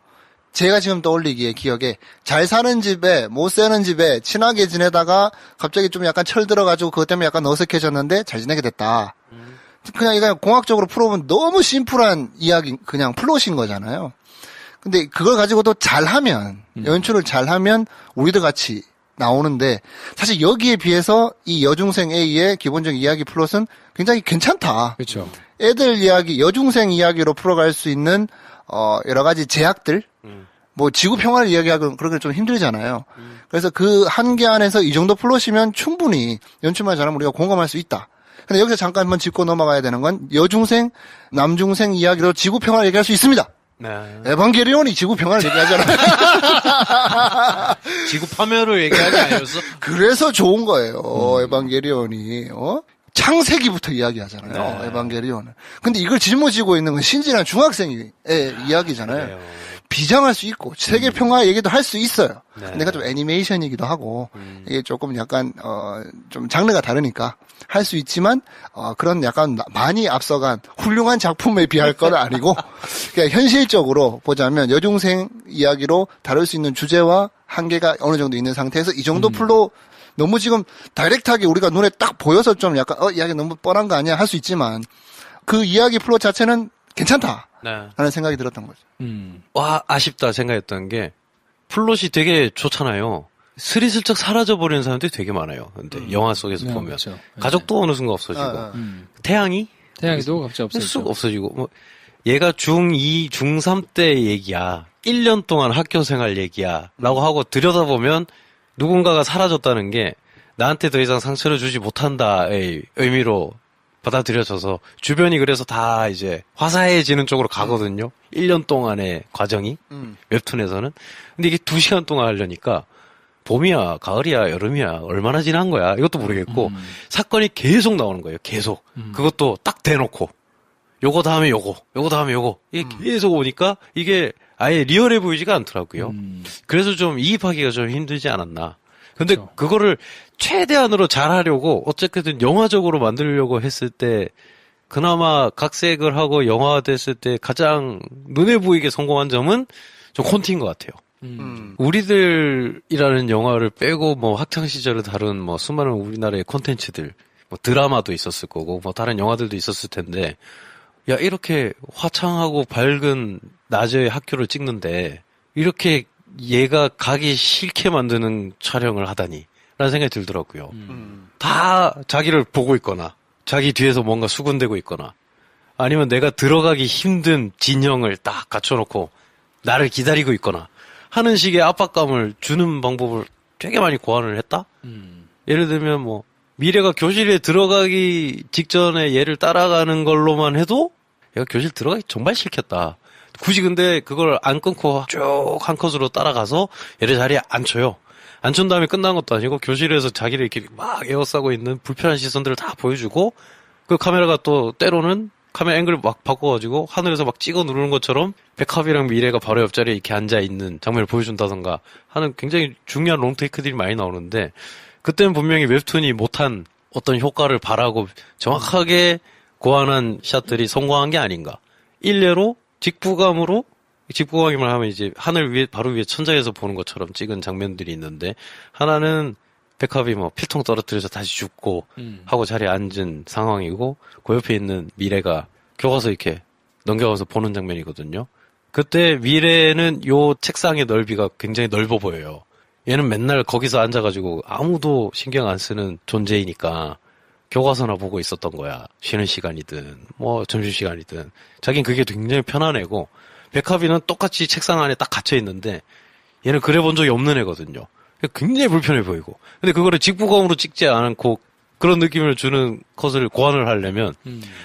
제가 지금 떠올리기에 기억에 잘 사는 집에 못 사는 집에 친하게 지내다가 갑자기 좀 약간 철 들어가지고 그것 때문에 약간 어색해졌는데 잘 지내게 됐다. 그냥 이거 공학적으로 풀어보면 너무 심플한 이야기 그냥 플롯인 거잖아요. 근데 그걸 가지고도 잘하면 연출을 잘하면 우리들 같이 나오는데 사실 여기에 비해서 이 여중생 A의 기본적인 이야기 플롯은 굉장히 괜찮다. 그렇죠. 애들 이야기, 여중생 이야기로 풀어갈 수 있는 여러 가지 제약들, 뭐 지구 평화를 이야기하고 그런 게 좀 힘들잖아요. 그래서 그 한계 안에서 이 정도 플롯이면 충분히 연출만 잘하면 우리가 공감할 수 있다. 근데 여기서 잠깐 한번 짚고 넘어가야 되는 건 여중생, 남중생 이야기로 지구 평화를 얘기할 수 있습니다. 네. 에반게리온이 지구 평화를 얘기하잖아요. 지구 파멸을 얘기하는 게 아니었어? 그래서 좋은 거예요. 에반게리온이 창세기부터 이야기하잖아요. 네. 에반게리온은. 근데 이걸 짊어지고 있는 건 신진한 중학생의 이야기잖아요. 그래요. 비장할 수 있고 세계 평화 얘기도 할 수 있어요. 네. 근데 좀 애니메이션이기도 하고 이게 조금 약간 좀 장르가 다르니까 할 수 있지만 그런 약간 많이 앞서간 훌륭한 작품에 비할 건 아니고 그냥 현실적으로 보자면 여중생 이야기로 다룰 수 있는 주제와 한계가 어느 정도 있는 상태에서 이 정도 풀로 너무 지금 다이렉트하게 우리가 눈에 딱 보여서 좀 약간 이야기 너무 뻔한 거 아니야 할 수 있지만 그 이야기 플롯 자체는 괜찮다. 네. 라는 생각이 들었던 거죠. 와, 아쉽다 생각했던 게, 플롯이 되게 좋잖아요. 스리슬쩍 사라져버리는 사람들이 되게 많아요. 근데 영화 속에서 네, 보면. 그렇죠. 가족도 어느 순간 없어지고. 태양이 태양이도 갑자기 쑥 없어졌죠. 없어지고. 뭐 얘가 중2, 중3 때 얘기야. 1년 동안 학교 생활 얘기야. 라고 하고 들여다보면 누군가가 사라졌다는 게 나한테 더 이상 상처를 주지 못한다의 의미로 받아들여져서 주변이 그래서 다 이제 화사해지는 쪽으로 가거든요. 1년 동안의 과정이 웹툰에서는. 근데 이게 2시간 동안 하려니까 봄이야, 가을이야, 여름이야, 얼마나 지난 거야 이것도 모르겠고 사건이 계속 나오는 거예요. 계속. 그것도 딱 대놓고 요거 다음에 요거, 요거 다음에 요거 이게 계속 오니까 이게 아예 리얼해 보이지가 않더라고요. 그래서 좀 이입하기가 좀 힘들지 않았나. 근데 그렇죠. 그거를 최대한으로 잘하려고 어쨌든 영화적으로 만들려고 했을 때 그나마 각색을 하고 영화화됐을 때 가장 눈에 보이게 성공한 점은 좀 콘티인 것 같아요. 우리들이라는 영화를 빼고 뭐 학창 시절을 다룬 뭐 수많은 우리나라의 콘텐츠들, 뭐 드라마도 있었을 거고 뭐 다른 영화들도 있었을 텐데 야 이렇게 화창하고 밝은 낮의 학교를 찍는데 이렇게 얘가 가기 싫게 만드는 촬영을 하다니 라는 생각이 들더라고요. 다 자기를 보고 있거나 자기 뒤에서 뭔가 수군대고 있거나 아니면 내가 들어가기 힘든 진영을 딱 갖춰놓고 나를 기다리고 있거나 하는 식의 압박감을 주는 방법을 되게 많이 고안을 했다? 예를 들면 뭐 미래가 교실에 들어가기 직전에 얘를 따라가는 걸로만 해도 얘가 교실 들어가기 정말 싫겠다. 굳이 근데 그걸 안 끊고 쭉 한 컷으로 따라가서 얘를 자리에 앉혀요. 앉힌 다음에 끝난 것도 아니고 교실에서 자기를 이렇게 막 에워싸고 있는 불편한 시선들을 다 보여주고 그 카메라가 또 때로는 카메라 앵글 막 바꿔가지고 하늘에서 막 찍어 누르는 것처럼 백합이랑 미래가 바로 옆자리에 이렇게 앉아있는 장면을 보여준다던가 하는 굉장히 중요한 롱테이크들이 많이 나오는데 그때는 분명히 웹툰이 못한 어떤 효과를 바라고 정확하게 고안한 샷들이 성공한 게 아닌가. 일례로 직부감을 하면 이제 하늘 위에 바로 위에 천장에서 보는 것처럼 찍은 장면들이 있는데 하나는 백합이 뭐 필통 떨어뜨려서 다시 죽고 하고 자리에 앉은 상황이고 그 옆에 있는 미래가 교과서 이렇게 넘겨가서 보는 장면이거든요. 그때 미래는 요 책상의 넓이가 굉장히 넓어 보여요. 얘는 맨날 거기서 앉아가지고 아무도 신경 안 쓰는 존재이니까 교과서나 보고 있었던 거야. 쉬는 시간이든 뭐 점심시간이든 자긴 그게 굉장히 편한 애고 백합이는 똑같이 책상 안에 딱 갇혀 있는데 얘는 그래 본 적이 없는 애거든요. 굉장히 불편해 보이고 근데 그거를 직부감으로 찍지 않고 그런 느낌을 주는 컷을 고안을 하려면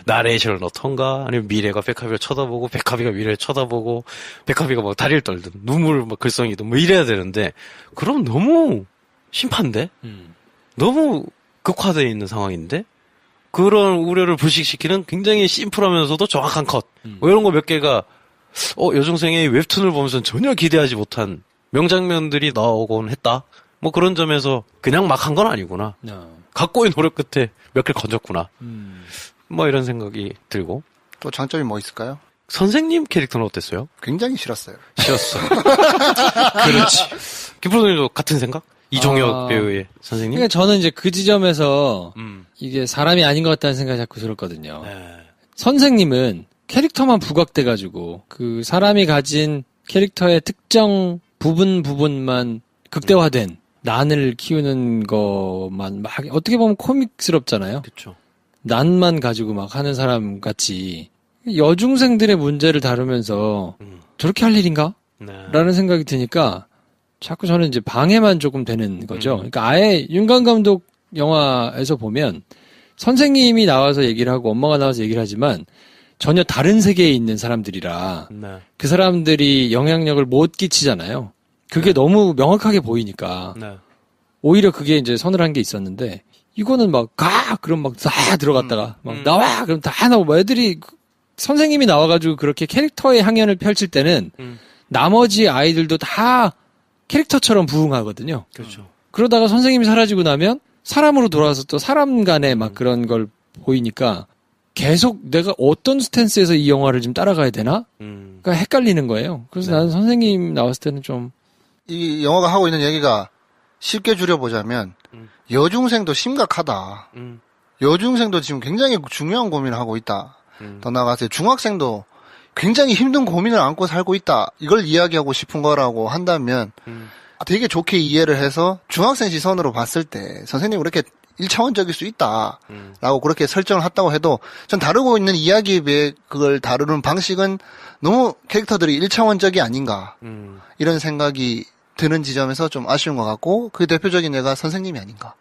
나레이션을 넣던가 아니면 미래가 백합이를 쳐다보고 백합이가 미래를 쳐다보고 백합이가 막 다리를 떨든 눈물을 막 글썽이든 뭐 이래야 되는데 그럼 너무 심판데 너무 극화되어 있는 상황인데 그런 우려를 불식시키는 굉장히 심플하면서도 정확한 컷 뭐 이런 거 몇 개가 여중생의 웹툰을 보면서 전혀 기대하지 못한 명장면들이 나오곤 했다. 뭐 그런 점에서 그냥 막 한 건 아니구나. 각고의 노력 끝에 몇 개를 건졌구나. 뭐 이런 생각이 들고. 또 장점이 뭐 있을까요? 선생님 캐릭터는 어땠어요? 굉장히 싫었어요. 싫었어. 그렇지. 김프로님도 같은 생각? 이종혁 배우의 선생님? 그러니까 저는 이제 그 지점에서 이게 사람이 아닌 것 같다는 생각이 자꾸 들었거든요. 네. 선생님은 캐릭터만 부각돼가지고 그 사람이 가진 캐릭터의 특정 부분만 극대화된 난을 키우는 것만 막 어떻게 보면 코믹스럽잖아요. 그렇죠. 난만 가지고 막 하는 사람 같이 여중생들의 문제를 다루면서 저렇게 할 일인가? 네. 라는 생각이 드니까 자꾸 저는 이제 방해만 조금 되는 거죠. 그러니까 아예 윤강 감독 영화에서 보면 선생님이 나와서 얘기를 하고 엄마가 나와서 얘기를 하지만 전혀 다른 세계에 있는 사람들이라 네. 그 사람들이 영향력을 못 끼치잖아요. 그게 너무 명확하게 보이니까 네. 오히려 그게 이제 서늘한 게 있었는데 이거는 막 가! 그럼 막 다 들어갔다가 막 나와! 그럼 다 나오고 애들이 선생님이 나와가지고 그렇게 캐릭터의 항연을 펼칠 때는 나머지 아이들도 다 캐릭터처럼 부응하거든요. 그렇죠. 그러다가 선생님이 사라지고 나면 사람으로 돌아와서 또 사람 간에 막 그런 걸 보이니까 계속 내가 어떤 스탠스에서 이 영화를 좀 따라가야 되나? 그러니까 헷갈리는 거예요. 그래서 네. 나는 선생님 나왔을 때는 좀 이 영화가 하고 있는 얘기가 쉽게 줄여보자면 여중생도 심각하다. 여중생도 지금 굉장히 중요한 고민을 하고 있다. 더 나아가서 중학생도 굉장히 힘든 고민을 안고 살고 있다. 이걸 이야기하고 싶은 거라고 한다면 되게 좋게 이해를 해서 중학생 시선으로 봤을 때 선생님이 그렇게 1차원적일 수 있다. 라고 그렇게 설정을 했다고 해도 전 다루고 있는 이야기에 비해 그걸 다루는 방식은 너무 캐릭터들이 1차원적이 아닌가. 이런 생각이 드는 지점에서 좀 아쉬운 것 같고 그 대표적인 예가 선생님이 아닌가.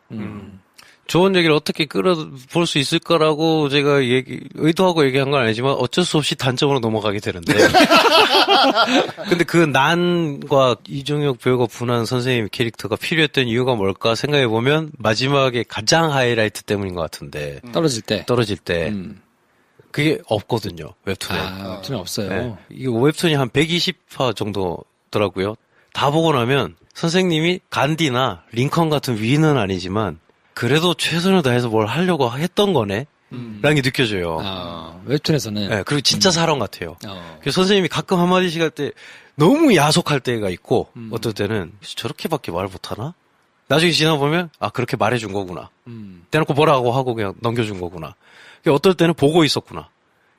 좋은 얘기를 어떻게 끌어볼 수 있을 거라고 제가 의도하고 얘기한 건 아니지만 어쩔 수 없이 단점으로 넘어가게 되는데. 근데 그 난과 이종혁 배우가 분한 선생님 캐릭터가 필요했던 이유가 뭘까 생각해보면 마지막에 가장 하이라이트 때문인 것 같은데. 떨어질 때. 그게 없거든요, 웹툰에. 웹툰에 없어요. 네. 이 웹툰이 한 120화 정도더라고요. 다 보고 나면 선생님이 간디나 링컨 같은 위는 아니지만 그래도 최선을 다해서 뭘 하려고 했던 거네? 라는 게 느껴져요. 웹툰에서는. 네, 그리고 진짜 사람 같아요. 그래서 선생님이 가끔 한마디씩 할 때 너무 야속할 때가 있고, 어떨 때는 저렇게밖에 말 못하나? 나중에 지나보면, 그렇게 말해준 거구나. 대놓고 뭐라고 하고 그냥 넘겨준 거구나. 어떨 때는 보고 있었구나.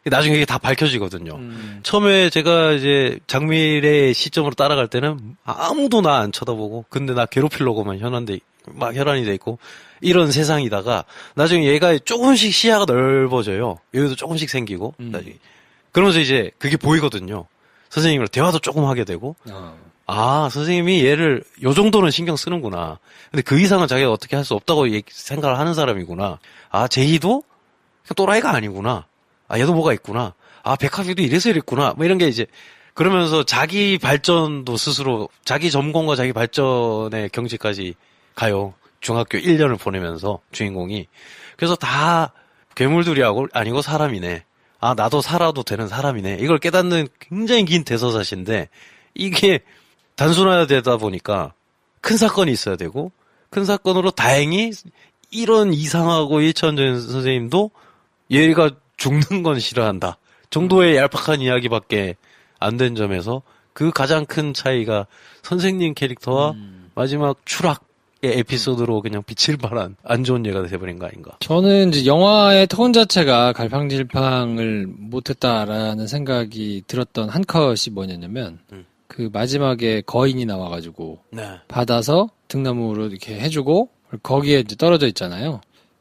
나중에 이게 다 밝혀지거든요. 처음에 제가 이제 장미래의 시점으로 따라갈 때는 아무도 나 안 쳐다보고, 근데 나 괴롭히려고만 혈안이 돼 있고, 이런 세상이다가, 나중에 얘가 조금씩 시야가 넓어져요. 여기도 조금씩 생기고, 나중에. 그러면서 이제 그게 보이거든요. 선생님이랑 대화도 조금 하게 되고, 선생님이 얘를 요 정도는 신경 쓰는구나. 근데 그 이상은 자기가 어떻게 할 수 없다고 생각을 하는 사람이구나. 제희도 그냥 또라이가 아니구나. 얘도 뭐가 있구나. 백합이도 이래서 이랬구나. 뭐 이런 게 이제, 그러면서 자기 발전도 스스로, 자기 전공과 자기 발전의 경지까지 가요. 중학교 1년을 보내면서, 주인공이. 그래서 다 괴물들이 아니고 사람이네. 아, 나도 살아도 되는 사람이네. 이걸 깨닫는 굉장히 긴 대서사시인데, 이게 단순화되다 보니까 큰 사건이 있어야 되고, 큰 사건으로 다행히 이런 이상하고 일천전 선생님도 얘가 죽는 건 싫어한다. 정도의 얄팍한 이야기밖에 안 된 점에서 그 가장 큰 차이가 선생님 캐릭터와 마지막 추락의 에피소드로 그냥 빛을 발한 안 좋은 예가 돼버린 거 아닌가. 저는 이제 영화의 톤 자체가 갈팡질팡을 못했다라는 생각이 들었던 한 컷이 뭐냐면 그 마지막에 거인이 나와가지고 네. 받아서 등나무로 이렇게 해주고 거기에 이제 떨어져 있잖아요.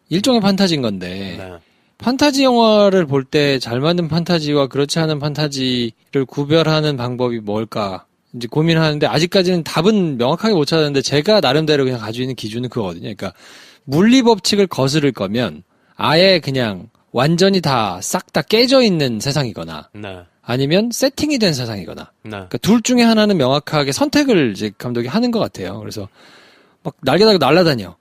일종의 판타지인 건데 네. 판타지 영화를 볼 때 잘 만든 판타지와 그렇지 않은 판타지를 구별하는 방법이 뭘까 이제 고민하는데 아직까지는 답은 명확하게 못 찾았는데 제가 나름대로 그냥 가지고 있는 기준은 그거거든요. 그러니까 물리 법칙을 거스를 거면 아예 그냥 완전히 다 싹 다 깨져 있는 세상이거나 네. 아니면 세팅이 된 세상이거나 네. 그러니까 둘 중에 하나는 명확하게 선택을 이제 감독이 하는 것 같아요. 그래서 막 날개 달고 날아다녀.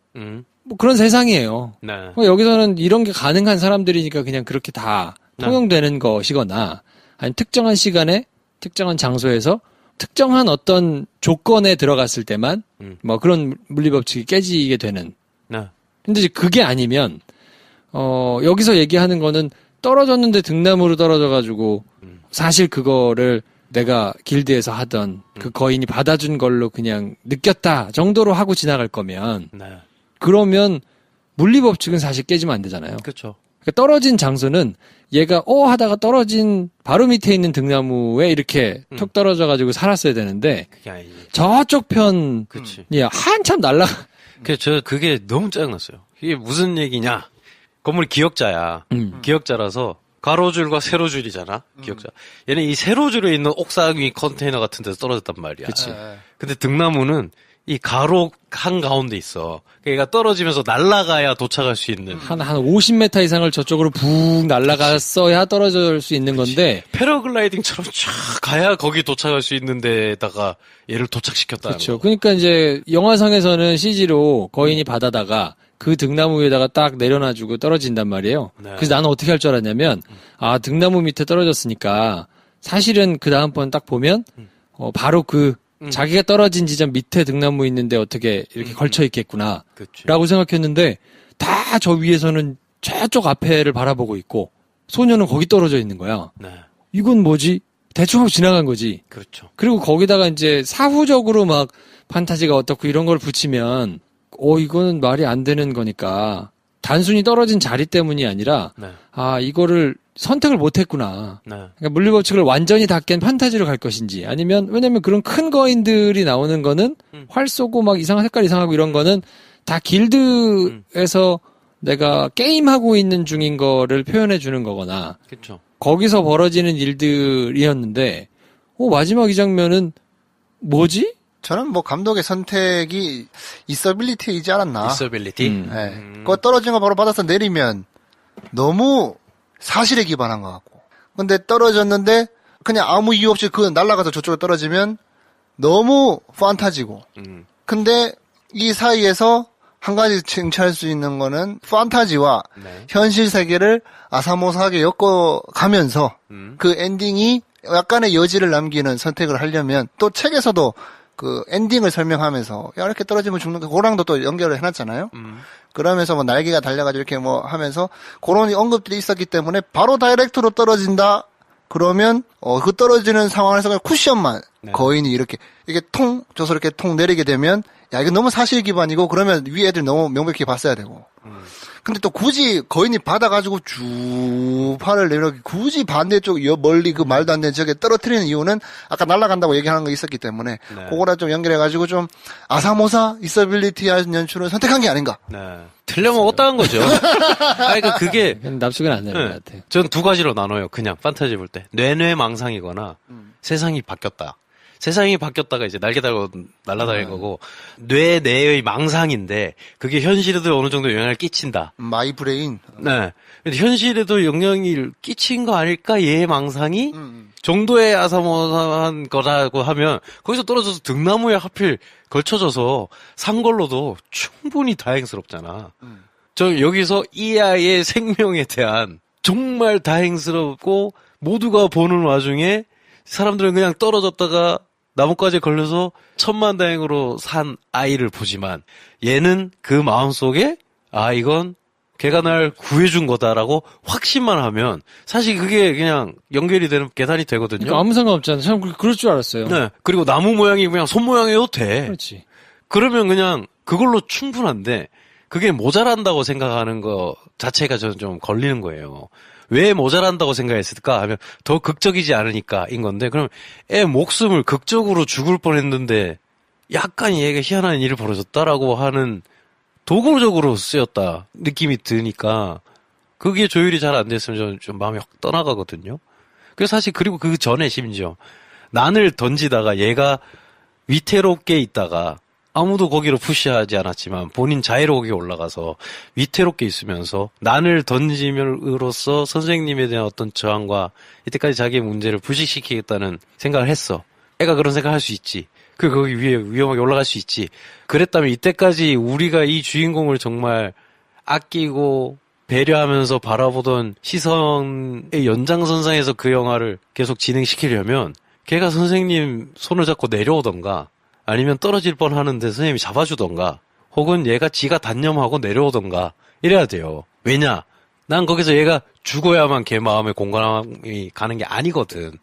뭐 그런 세상이에요. 네. 여기서는 이런 게 가능한 사람들이니까 그냥 그렇게 다 통용되는 것이거나 아니면 특정한 시간에 특정한 장소에서 특정한 어떤 조건에 들어갔을 때만 뭐 그런 물리법칙이 깨지게 되는. 네. 근데 이제 그게 아니면 여기서 얘기하는 거는 떨어졌는데 등나무로 떨어져가지고 사실 그거를 내가 길드에서 하던 그 거인이 받아준 걸로 그냥 느꼈다 정도로 하고 지나갈 거면 네. 그러면 물리법칙은 사실 깨지면 안 되잖아요. 그렇죠. 그러니까 떨어진 장소는 얘가 하다가 떨어진 바로 밑에 있는 등나무에 이렇게 툭 떨어져가지고 살았어야 되는데 그게 아니지. 저쪽 편이 그치. 한참 그게 너무 짜증났어요. 이게 무슨 얘기냐. 건물이 기역자야. 기역자라서 가로줄과 세로줄이잖아. 기역자. 얘는 이 세로줄에 있는 옥상 위 컨테이너 같은 데서 떨어졌단 말이야. 그치. 근데 등나무는 이 가로 한가운데 있어. 그러니까 떨어지면서 날아가야 도착할 수 있는. 한 50m 이상을 저쪽으로 붕 날아갔어야 떨어질 수 있는 건데 패러글라이딩처럼 쫙 가야 거기 도착할 수 있는 데다가 얘를 도착시켰다는 그렇죠. 거. 그러니까 이제 영화상에서는 CG로 거인이 바다다가 그 등나무 위에다가 딱 내려놔주고 떨어진단 말이에요. 네. 그래서 나는 어떻게 할 줄 알았냐면 등나무 밑에 떨어졌으니까 사실은 그 다음번 딱 보면 바로 그 자기가 떨어진 지점 밑에 등나무 있는데 어떻게 이렇게 걸쳐 있겠구나 라고 생각했는데 다 저 위에서는 저쪽 앞에를 바라보고 있고 소녀는 거기 떨어져 있는 거야. 네. 이건 뭐지? 대충 하고 지나간 거지. 그렇죠. 그리고 거기다가 이제 사후적으로 막 판타지가 어떻고 이런 걸 붙이면 이거는 말이 안 되는 거니까 단순히 떨어진 자리 때문이 아니라 네. 이거를 선택을 못했구나. 네. 그러니까 물리법칙을 완전히 다 깬 판타지로 갈 것인지 아니면 왜냐면 그런 큰 거인들이 나오는 거는 활 쏘고 막 이상한 색깔 이상하고 이런 거는 다 길드에서 내가 게임하고 있는 중인 거를 표현해 주는 거거나 그렇죠. 거기서 벌어지는 일들이었는데 마지막 이 장면은 뭐지? 저는 뭐 감독의 선택이 있어빌리티이지 않았나. 디서빌리티. 네. 그거 떨어진 거 바로 받아서 내리면 너무 사실에 기반한 것 같고. 근데 떨어졌는데 그냥 아무 이유 없이 그 날아가서 저쪽에 떨어지면 너무 판타지고. 근데 이 사이에서 한 가지 칭찬할 수 있는 거는 판타지와 네. 현실 세계를 아사모사하게 엮어가면서 그 엔딩이 약간의 여지를 남기는 선택을 하려면 또 책에서도 그 엔딩을 설명하면서 이렇게 떨어지면 죽는 거 그랑도 또 연결을 해놨잖아요. 그러면서 뭐 날개가 달려가지고 이렇게 뭐 하면서 그런 언급들이 있었기 때문에 바로 다이렉트로 떨어진다. 그러면 그 떨어지는 상황에서 그냥 쿠션만 거인이 이렇게 통 줘서 이렇게 통 내리게 되면 야 이거 너무 사실 기반이고 그러면 위 애들 너무 명백히 봤어야 되고. 근데 또 굳이 거인이 받아가지고 쭉 팔을 내려 굳이 반대쪽 멀리 그 말도 안 되는 저게 떨어뜨리는 이유는 아까 날아간다고 얘기하는 거 있었기 때문에 그거랑 좀 연결해가지고 좀 아사모사 이서빌리티한 연출을 선택한 게 아닌가. 네. 틀려먹었다는 거죠. 그러니까 그게 납득은 안 되는 것 같아요. 전 두 가지로 나눠요. 그냥 판타지 볼 때 뇌뇌망상이거나 세상이 바뀌었다. 세상이 바뀌었다가 이제 날개 달고 날아다닐 거고 뇌 내의 망상인데 그게 현실에도 어느 정도 영향을 끼친다. 마이 브레인. 네. 근데 현실에도 영향을 끼친 거 아닐까? 얘의 망상이 정도의 아사모사한 거라고 하면 거기서 떨어져서 등나무에 하필 걸쳐져서 산 걸로도 충분히 다행스럽잖아. 저 여기서 이 아이의 생명에 대한 정말 다행스럽고 모두가 보는 와중에 사람들은 그냥 떨어졌다가 나뭇가지에 걸려서 천만다행으로 산 아이를 보지만 얘는 그 마음속에 이건 걔가 날 구해준 거다라고 확신만 하면 사실 그게 그냥 연결이 되는 계산이 되거든요. 그러니까 아무 상관없잖아. 참 그럴 줄 알았어요. 네. 그리고 나무 모양이 그냥 손 모양이어도 돼. 그렇지. 그러면 그냥 그걸로 충분한데 그게 모자란다고 생각하는 거 자체가 저는 좀 걸리는 거예요. 왜 모자란다고 생각했을까 하면 더 극적이지 않으니까인 건데 그럼 애 목숨을 극적으로 죽을 뻔했는데 약간 얘가 희한한 일이 벌어졌다라고 하는 도구적으로 쓰였다 느낌이 드니까 그게 조율이 잘 안 됐으면 저는 좀 마음이 확 떠나가거든요. 그래서 사실 그리고 그 전에 심지어 난을 던지다가 얘가 위태롭게 있다가 아무도 거기로 푸시하지 않았지만 본인 자의로 거기에 올라가서 위태롭게 있으면서 난을 던짐으로써 선생님에 대한 어떤 저항과 이때까지 자기의 문제를 부식시키겠다는 생각을 했어. 애가 그런 생각을 할 수 있지. 거기 위에 위험하게 올라갈 수 있지. 그랬다면 이때까지 우리가 이 주인공을 정말 아끼고 배려하면서 바라보던 시선의 연장선상에서 그 영화를 계속 진행시키려면 걔가 선생님 손을 잡고 내려오던가 아니면 떨어질 뻔하는데 선생님이 잡아주던가 혹은 얘가 지가 단념하고 내려오던가 이래야 돼요. 왜냐? 난 거기서 얘가 죽어야만 걔 마음에 공감이 가는 게 아니거든.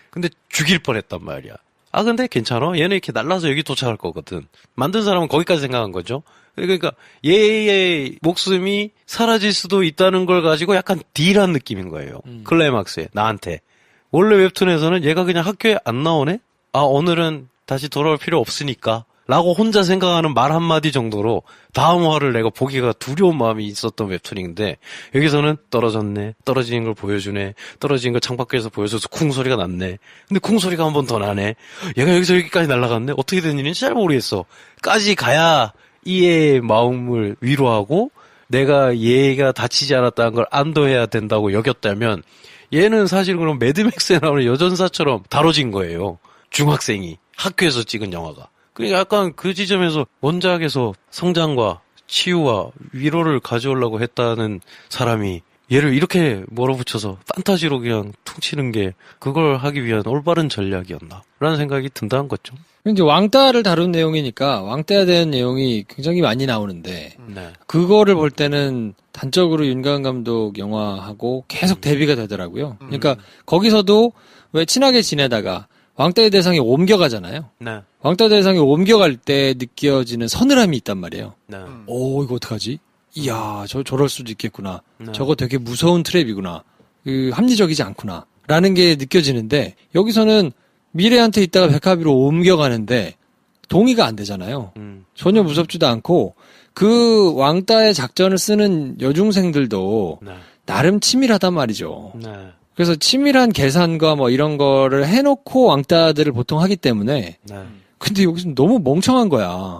근데 죽일 뻔했단 말이야. 근데 괜찮아. 얘는 이렇게 날라서 여기 도착할 거거든. 만든 사람은 거기까지 생각한 거죠. 그러니까 얘의 목숨이 사라질 수도 있다는 걸 가지고 약간 딜한 느낌인 거예요. 클라이막스에 나한테. 원래 웹툰에서는 얘가 그냥 학교에 안 나오네? 오늘은 다시 돌아올 필요 없으니까 라고 혼자 생각하는 말 한마디 정도로 다음 화를 내가 보기가 두려운 마음이 있었던 웹툰인데 여기서는 떨어졌네, 떨어지는 걸 보여주네, 떨어지는 걸 창밖에서 보여줘서 쿵 소리가 났네. 근데 쿵 소리가 한 번 더 나네. 얘가 여기서 여기까지 날아갔네. 어떻게 된 일인지 잘 모르겠어. 까지 가야 이 애의 마음을 위로하고 내가 얘가 다치지 않았다는 걸 안도해야 된다고 여겼다면 얘는 사실 그럼 매드맥스에 나오는 여전사처럼 다뤄진 거예요. 중학생이 학교에서 찍은 영화가. 그러니까 약간 그 지점에서 원작에서 성장과 치유와 위로를 가져오려고 했다는 사람이 얘를 이렇게 몰아붙여서 판타지로 그냥 퉁치는 게 그걸 하기 위한 올바른 전략이었나 라는 생각이 든다는 거죠. 이제 왕따를 다룬 내용이니까 왕따에 대한 내용이 굉장히 많이 나오는데 네. 그거를 볼 때는 단적으로 윤가은 감독 영화하고 계속 대비가 되더라고요. 그러니까 거기서도 왜 친하게 지내다가 왕따의 대상이 옮겨가잖아요. 네. 왕따 대상이 옮겨갈 때 느껴지는 서늘함이 있단 말이에요. 네. 이거 어떡하지? 이야, 저럴 수도 있겠구나. 네. 저거 되게 무서운 트랩이구나. 합리적이지 않구나. 라는 게 느껴지는데, 여기서는 미래한테 있다가 백합이로 옮겨가는데, 동의가 안 되잖아요. 전혀 무섭지도 않고, 그 왕따의 작전을 쓰는 여중생들도 네. 나름 치밀하단 말이죠. 네. 그래서 치밀한 계산과 뭐 이런 거를 해놓고 왕따들을 보통 하기 때문에, 네. 근데 여기서 너무 멍청한 거야.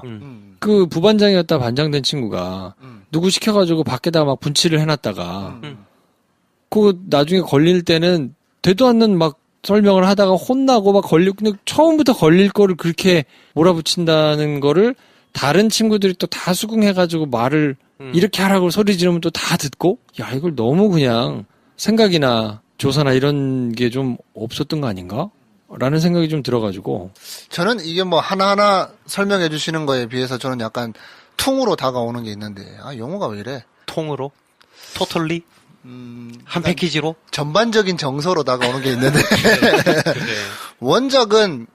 그 부반장이었다 반장된 친구가 누구 시켜가지고 밖에다가 막 분칠을 해놨다가 그 나중에 걸릴 때는 되도 않는 막 설명을 하다가 혼나고 막 근데 처음부터 걸릴 거를 그렇게 몰아붙인다는 거를 다른 친구들이 또 다 수긍해가지고 말을 이렇게 하라고 소리 지르면 또 다 듣고 야 이걸 너무 그냥 생각이나 조사나 이런 게 좀 없었던 거 아닌가? 라는 생각이 좀 들어가지고. 저는 이게 뭐 하나하나 설명해 주시는 거에 비해서 저는 약간 퉁으로 다가오는 게 있는데, 용어가 왜 이래? 통으로? 토털리? 한 패키지로? 전반적인 정서로 다가오는 게 있는데, 원작은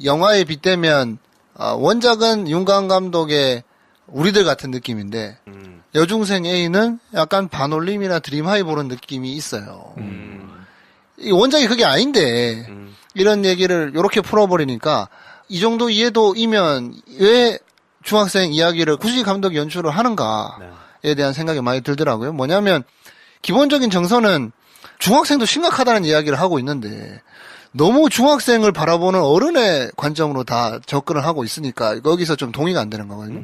영화에 빗대면, 원작은 윤가은 감독의 우리들 같은 느낌인데, 여중생 A는 약간 반올림이나 드림하이 보는 느낌이 있어요. 이 원작이 그게 아닌데, 이런 얘기를 이렇게 풀어버리니까 이 정도 이해도이면 왜 중학생 이야기를 굳이 감독이 연출을 하는가에 대한 생각이 많이 들더라고요. 뭐냐면 기본적인 정서는 중학생도 심각하다는 이야기를 하고 있는데 너무 중학생을 바라보는 어른의 관점으로 다 접근을 하고 있으니까 거기서 좀 동의가 안 되는 거거든요.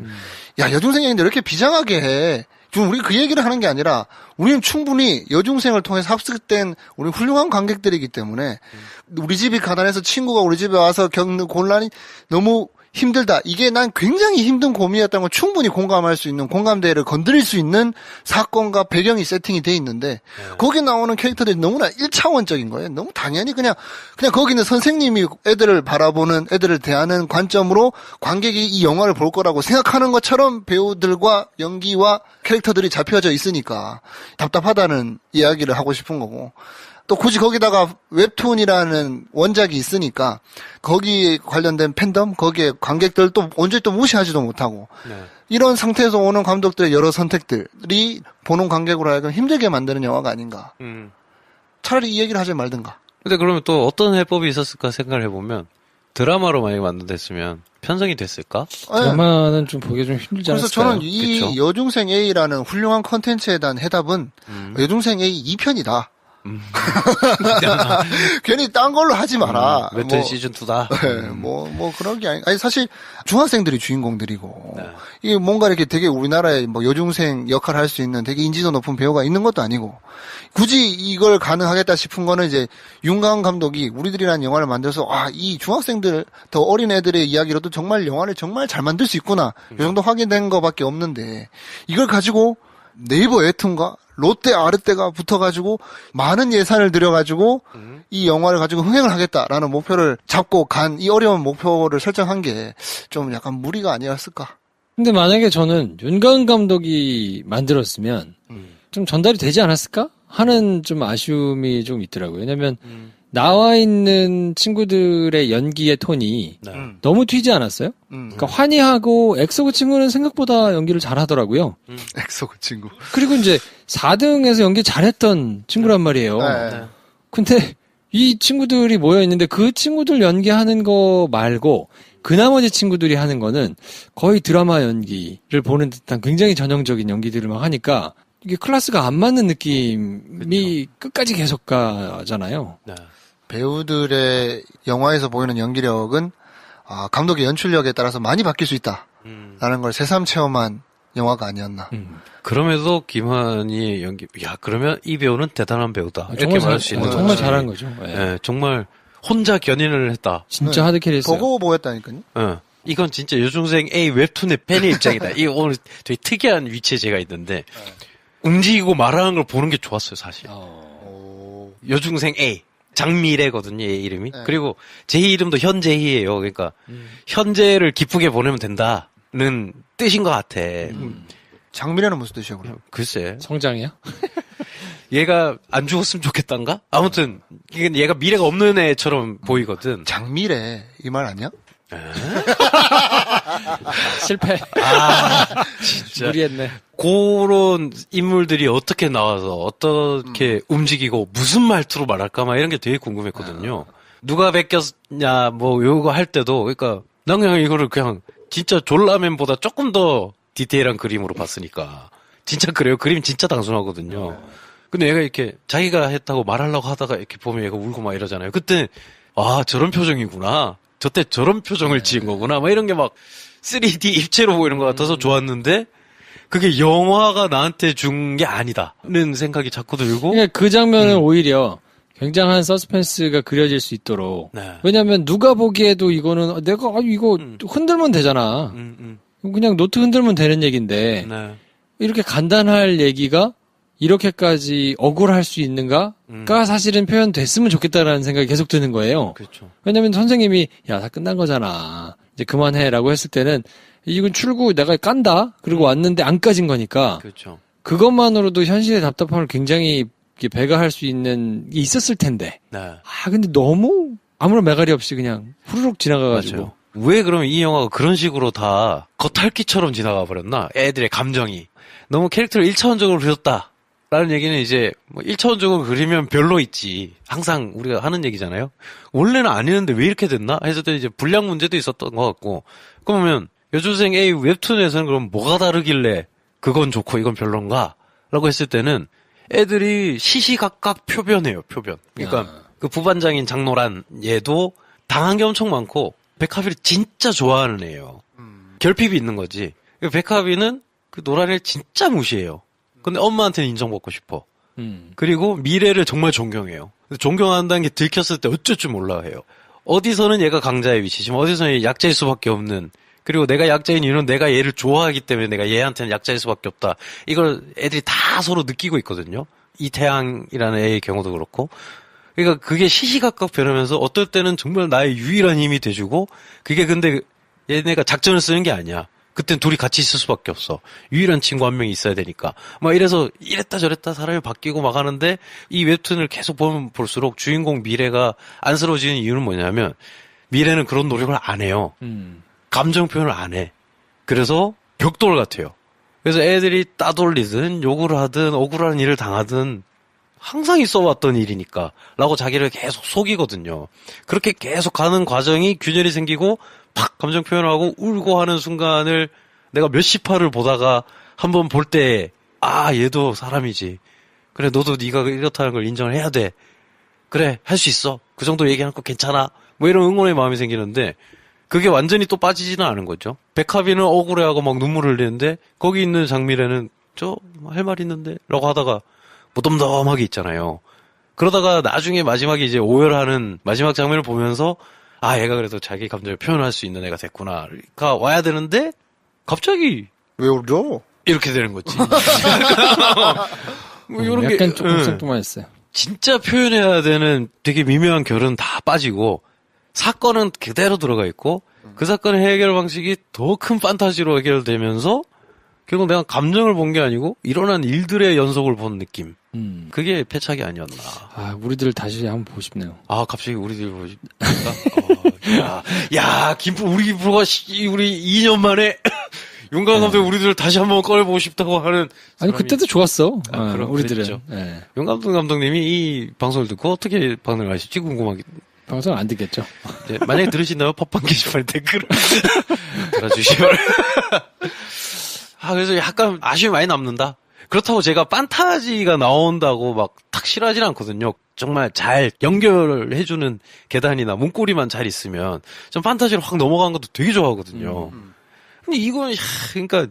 야, 여중생 얘기인데 왜 이렇게 비장하게 해? 지금 우리 그 얘기를 하는 게 아니라 우리는 충분히 여중생을 통해서 합숙된 우리 훌륭한 관객들이기 때문에 우리 집이 가난해서 친구가 우리 집에 와서 겪는 곤란이 너무 힘들다. 이게 난 굉장히 힘든 고민이었다는 걸 충분히 공감할 수 있는, 공감대를 건드릴 수 있는 사건과 배경이 세팅이 돼 있는데 거기 나오는 캐릭터들이 너무나 1차원적인 거예요. 너무 당연히 그냥 거기는 선생님이 애들을 바라보는, 애들을 대하는 관점으로 관객이 이 영화를 볼 거라고 생각하는 것처럼 배우들과 연기와 캐릭터들이 잡혀져 있으니까 답답하다는 이야기를 하고 싶은 거고, 또 굳이 거기다가 웹툰이라는 원작이 있으니까 거기 관련된 팬덤, 거기에 관객들 또 온전히 또 무시하지도 못하고 이런 상태에서 오는 감독들의 여러 선택들이 보는 관객으로 하여금 힘들게 만드는 영화가 아닌가. 차라리 이 얘기를 하지 말든가. 근데 그러면 또 어떤 해법이 있었을까 생각을 해보면 드라마로 만약에 만든댔으면 편성이 됐을까? 드라마는 좀 보기 좀 힘들지 않을까요? 그래서 저는 이 그쵸? 여중생 A라는 훌륭한 컨텐츠에 대한 해답은 여중생 A 2편이다. 괜히 딴 걸로 하지 마라. 웹툰 시즌2다. 네, 뭐 그런 게 아니 사실 중학생들이 주인공들이고 이게 뭔가 이렇게 되게 우리나라에 뭐 여중생 역할을 할 수 있는 되게 인지도 높은 배우가 있는 것도 아니고, 굳이 이걸 가능하겠다 싶은 거는 이제 윤가은 감독이 우리들이라는 영화를 만들어서 이 중학생들, 더 어린 애들의 이야기로도 정말 영화를 정말 잘 만들 수 있구나, 이 정도 확인된 거밖에 없는데, 이걸 가지고 네이버 웹툰과 롯데 아르떼가 붙어가지고 많은 예산을 들여가지고 이 영화를 가지고 흥행을 하겠다라는 목표를 잡고 간, 이 어려운 목표를 설정한 게 좀 약간 무리가 아니었을까. 근데 만약에 저는 윤가은 감독이 만들었으면 좀 전달이 되지 않았을까 하는 좀 아쉬움이 좀 있더라고요. 왜냐면 나와 있는 친구들의 연기의 톤이 너무 튀지 않았어요? 그러니까 환희하고 엑소 그 친구는 생각보다 연기를 잘하더라고요. 엑소 그 친구. 그리고 이제 4등에서 연기 잘했던 친구란 말이에요. 네. 근데 이 친구들이 모여 있는데 그 친구들 연기하는 거 말고 그 나머지 친구들이 하는 거는 거의 드라마 연기를 보는 듯한 굉장히 전형적인 연기들을 막 하니까 이게 클래스가 안 맞는 느낌이 끝까지 계속 가잖아요. 네. 배우들의 영화에서 보이는 연기력은 감독의 연출력에 따라서 많이 바뀔 수 있다라는 걸 새삼 체험한 영화가 아니었나. 그럼에도 김환희의 연기, 그러면 이 배우는 대단한 배우다. 이렇게 정말 말할 수 있는 정말 거지. 잘한 거죠. 예. 네, 정말 혼자 견인을 했다. 진짜 하드캐리했어요. 보고 보였다니까요. 이건 진짜 여중생 A 웹툰의 팬의 입장이다. 이 오늘 되게 특이한 위치에 제가 있는데 움직이고 말하는 걸 보는 게 좋았어요, 사실. 여중생 A. 장미래거든요, 얘 이름이. 네. 그리고 제 이름도 현재희예요. 그러니까 현재를 기쁘게 보내면 된다는 뜻인 것 같아. 장미래는 무슨 뜻이야, 그럼? 글쎄. 성장이야? 얘가 안 죽었으면 좋겠단가? 아무튼 얘가 미래가 없는 애처럼 보이거든. 장미래 이 말 아니야? 실패. 진짜. 무리했네. 그런 인물들이 어떻게 나와서 어떻게 움직이고 무슨 말투로 말할까 막 이런 게 되게 궁금했거든요. 누가 베꼈냐 뭐 요거 할 때도, 그러니까 난 그냥 이거를 그냥 진짜 졸라맨보다 조금 더 디테일한 그림으로 봤으니까. 진짜 그래요. 그림 진짜 단순하거든요. 근데 얘가 이렇게 자기가 했다고 말하려고 하다가 이렇게 보면 얘가 울고 막 이러잖아요. 그때 저런 표정이구나. 저때 저런 표정을 지은 거구나. 막 이런 게 막 3D 입체로 보이는 것 같아서 좋았는데 그게 영화가 나한테 준 게 아니다는 생각이 자꾸 들고. 그러니까 그 장면은 오히려 굉장한 서스펜스가 그려질 수 있도록. 네. 왜냐면 누가 보기에도 이거는 내가 이거 흔들면 되잖아. 그냥 노트 흔들면 되는 얘기인데 네. 이렇게 간단할 얘기가 이렇게까지 억울할 수 있는가가 사실은 표현됐으면 좋겠다라는 생각이 계속 드는 거예요. 그렇죠. 왜냐면 선생님이 다 끝난 거잖아. 이제 그만해라고 했을 때는 이건 출구 내가 깐다. 그리고 왔는데 안 까진 거니까 그렇죠. 그것만으로도 현실의 답답함을 굉장히 배가할 수 있는 게 있었을 텐데. 네. 근데 너무 아무런 매갈이 없이 그냥 후루룩 지나가가지고. 맞아요. 왜 그러면 이 영화가 그런 식으로 다 겉핥기처럼 지나가 버렸나? 애들의 감정이. 너무 캐릭터를 1차원적으로 그렸다. 라는 얘기는 이제 뭐 1차원적으로 그리면 별로 있지. 항상 우리가 하는 얘기잖아요. 원래는 아니었는데 왜 이렇게 됐나? 해서 또 이제 분량 문제도 있었던 것 같고. 그러면 여중생 A 웹툰에서는 그럼 뭐가 다르길래 그건 좋고 이건 별론가? 라고 했을 때는 애들이 시시각각 표변해요, 표변. 그러니까 그 부반장인 장노란 얘도 당한 게 엄청 많고 백합이를 진짜 좋아하는 애예요. 결핍이 있는 거지. 백합이는 그 노란이를 진짜 무시해요. 근데 엄마한테는 인정받고 싶어. 그리고 미래를 정말 존경해요. 존경한다는 게 들켰을 때 어쩔 줄 몰라 해요. 어디서는 얘가 강자의 위치지만 어디서는 약자일 수밖에 없는, 그리고 내가 약자인 이유는 내가 얘를 좋아하기 때문에 내가 얘한테는 약자일 수밖에 없다. 이걸 애들이 다 서로 느끼고 있거든요. 이태양이라는 애의 경우도 그렇고. 그러니까 그게 시시각각 변하면서 어떨 때는 정말 나의 유일한 힘이 돼주고, 그게 근데 얘네가 작전을 쓰는 게 아니야. 그땐 둘이 같이 있을 수밖에 없어. 유일한 친구 한 명이 있어야 되니까. 막 이래서 이랬다 저랬다 사람이 바뀌고 막 하는데, 이 웹툰을 계속 보면 볼수록 주인공 미래가 안쓰러워지는 이유는 뭐냐면, 미래는 그런 노력을 안 해요. 감정 표현을 안 해. 그래서 벽돌 같아요. 그래서 애들이 따돌리든 욕을 하든 억울한 일을 당하든 항상 있어왔던 일이니까 라고 자기를 계속 속이거든요. 그렇게 계속 가는 과정이 균열이 생기고 팍 감정 표현을 하고 울고 하는 순간을 내가 몇십 화를 보다가 한번 볼 때, 아, 얘도 사람이지. 그래, 너도 네가 이렇다는 걸 인정을 해야 돼. 그래, 할 수 있어. 그 정도 얘기하는 거 괜찮아. 뭐 이런 응원의 마음이 생기는데, 그게 완전히 또 빠지지는 않은 거죠. 백합이는 억울해하고 막 눈물을 흘리는데, 거기 있는 장미래는 저 할 말 있는데 라고 하다가 무덤덤하게 있잖아요. 그러다가 나중에 마지막에 이제 오열하는 마지막 장면을 보면서, 아, 얘가 그래도 자기 감정을 표현할 수 있는 애가 됐구나가 와야 되는데, 갑자기 왜 울어? 이렇게 되는 거지. 뭐 이런 게 약간 조금 생뚱맞았어요. 진짜 표현해야 되는 되게 미묘한 결은 다 빠지고, 사건은 그대로 들어가 있고, 그 사건의 해결 방식이 더 큰 판타지로 해결되면서 결국 내가 감정을 본 게 아니고 일어난 일들의 연속을 본 느낌. 그게 패착이 아니었나. 아, 우리들 다시 한번 보고 싶네요. 아, 갑자기 우리들 보고 싶다. 야, 김프, 우리 김프가 우리 2년 만에 용감 감독 우리들 다시 한번 꺼내보고 싶다고 하는. 아니, 그때도 좋았어. 아, 그럼 우리들은. 네. 용감 감독님이 이 방송을 듣고 어떻게 반응을 하실지 궁금하게. 방송 안 듣겠죠. 네, 만약에 들으신다면 팟빵 게시판에 댓글을 달아주시면. 아, 그래서 약간 아쉬움이 많이 남는다. 그렇다고 제가 판타지가 나온다고 막 탁 싫어하진 않거든요. 정말 잘 연결해주는 계단이나 문고리만 잘 있으면 좀 판타지로 확 넘어간 것도 되게 좋아하거든요. 근데 이건, 그러니까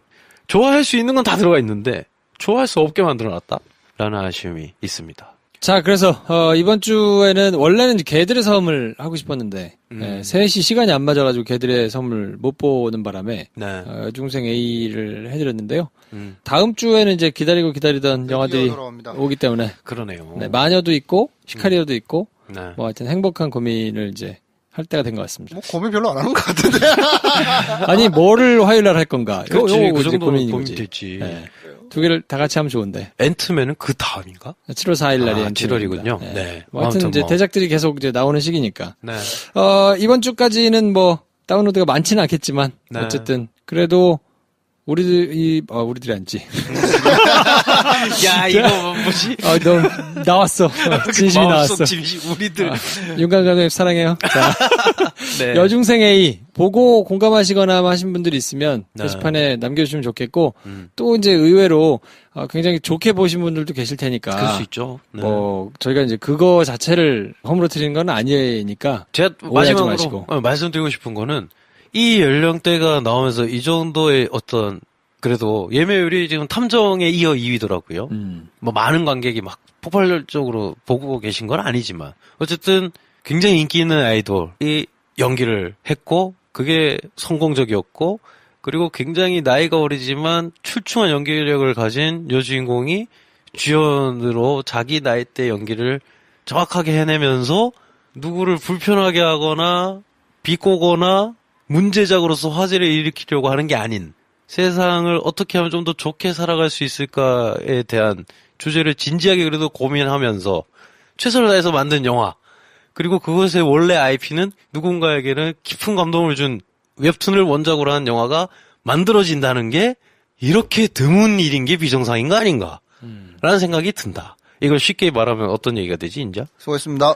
좋아할 수 있는 건 다 들어가 있는데 좋아할 수 없게 만들어놨다라는 아쉬움이 있습니다. 자, 그래서 이번 주에는 원래는 개들의 섬을 하고 싶었는데 셋이 시간이 안 맞아가지고 개들의 섬을 못 보는 바람에 네. 여중생 A를 해드렸는데요. 다음 주에는 이제 기다리고 기다리던 영화들이 돌아옵니다. 오기 때문에 그러네요. 네, 마녀도 있고 시카리오도 있고 네. 뭐 하여튼 행복한 고민을 이제 할 때가 된 것 같습니다. 뭐 고민 별로 안 하는 것 같은데. 아니, 뭐를 화요일날 할 건가? 그렇지, 요거 그 이제 정도는 고민인 고민 거지. 됐지. 네. 두 개를 다 같이 하면 좋은데. 앤트맨은 그 다음인가? 7월 4일 날이 7월이군요. 네. 네. 뭐 하여튼 이제 대작들이 계속 이제 나오는 시기니까. 네. 이번 주까지는 뭐 다운로드가 많지는 않겠지만 네. 어쨌든 그래도 우리들이 아니지. 야, 이거 뭐지? 너 나왔어. 진심이 나왔어. 진심, 우리들. 윤관 감독님 사랑해요. 자, 네. 여중생 A 보고 공감하시거나 하신 분들이 있으면 네. 게시판에 남겨주시면 좋겠고 또 이제 의외로 굉장히 좋게 보신 분들도 계실 테니까. 그럴 수 있죠. 네. 뭐 저희가 이제 그거 자체를 허물어뜨리는 건 아니니까. 제가 오해하지 마지막으로 마시고. 말씀드리고 싶은 거는 이 연령대가 나오면서 이 정도의 어떤 그래도 예매율이 지금 탐정에 이어 2위더라고요. 뭐 많은 관객이 막 폭발적으로 보고 계신 건 아니지만 어쨌든 굉장히 인기 있는 아이돌이 연기를 했고 그게 성공적이었고 그리고 굉장히 나이가 어리지만 출중한 연기력을 가진 여주인공이 주연으로 자기 나이대 연기를 정확하게 해내면서 누구를 불편하게 하거나 비꼬거나 문제작으로서 화제를 일으키려고 하는 게 아닌 세상을 어떻게 하면 좀 더 좋게 살아갈 수 있을까에 대한 주제를 진지하게 그래도 고민하면서 최선을 다해서 만든 영화 그리고 그것의 원래 IP는 누군가에게는 깊은 감동을 준 웹툰을 원작으로 한 영화가 만들어진다는 게 이렇게 드문 일인 게 비정상인 거 아닌가 라는 생각이 든다. 이걸 쉽게 말하면 어떤 얘기가 되지, 인자? 수고했습니다.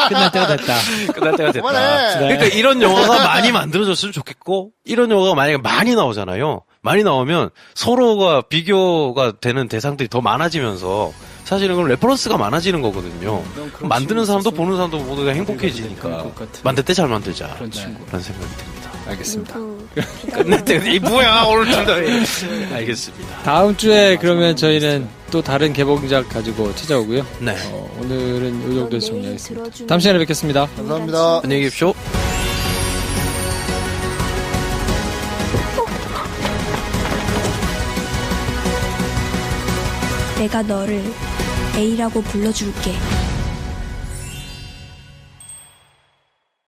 끝날 때가 됐다. 끝날 때가 됐다. 그만해. 그러니까 이런 영화가 많이 만들어졌으면 좋겠고, 이런 영화가 만약에 많이 나오잖아요. 많이 나오면 서로가 비교가 되는 대상들이 더 많아지면서 사실은 그건 레퍼런스가 많아지는 거거든요. 만드는 사람도 보는 사람도 모두가 행복해지니까 만들 때 잘 만들자. 라는 생각이 듭니다. 알겠습니다. 끝날 때가 이 뭐야 오늘 둘 다. 알겠습니다. 다음 주에 그러면 저희는 또 다른 개봉작 가지고 찾아오고요. 네. 오늘은 이 정도에서 정리하겠습니다. 들어주는 다음 시간에 뵙겠습니다. 감사합니다. 안녕히 계십시오. 내가 너를 A라고 불러줄게.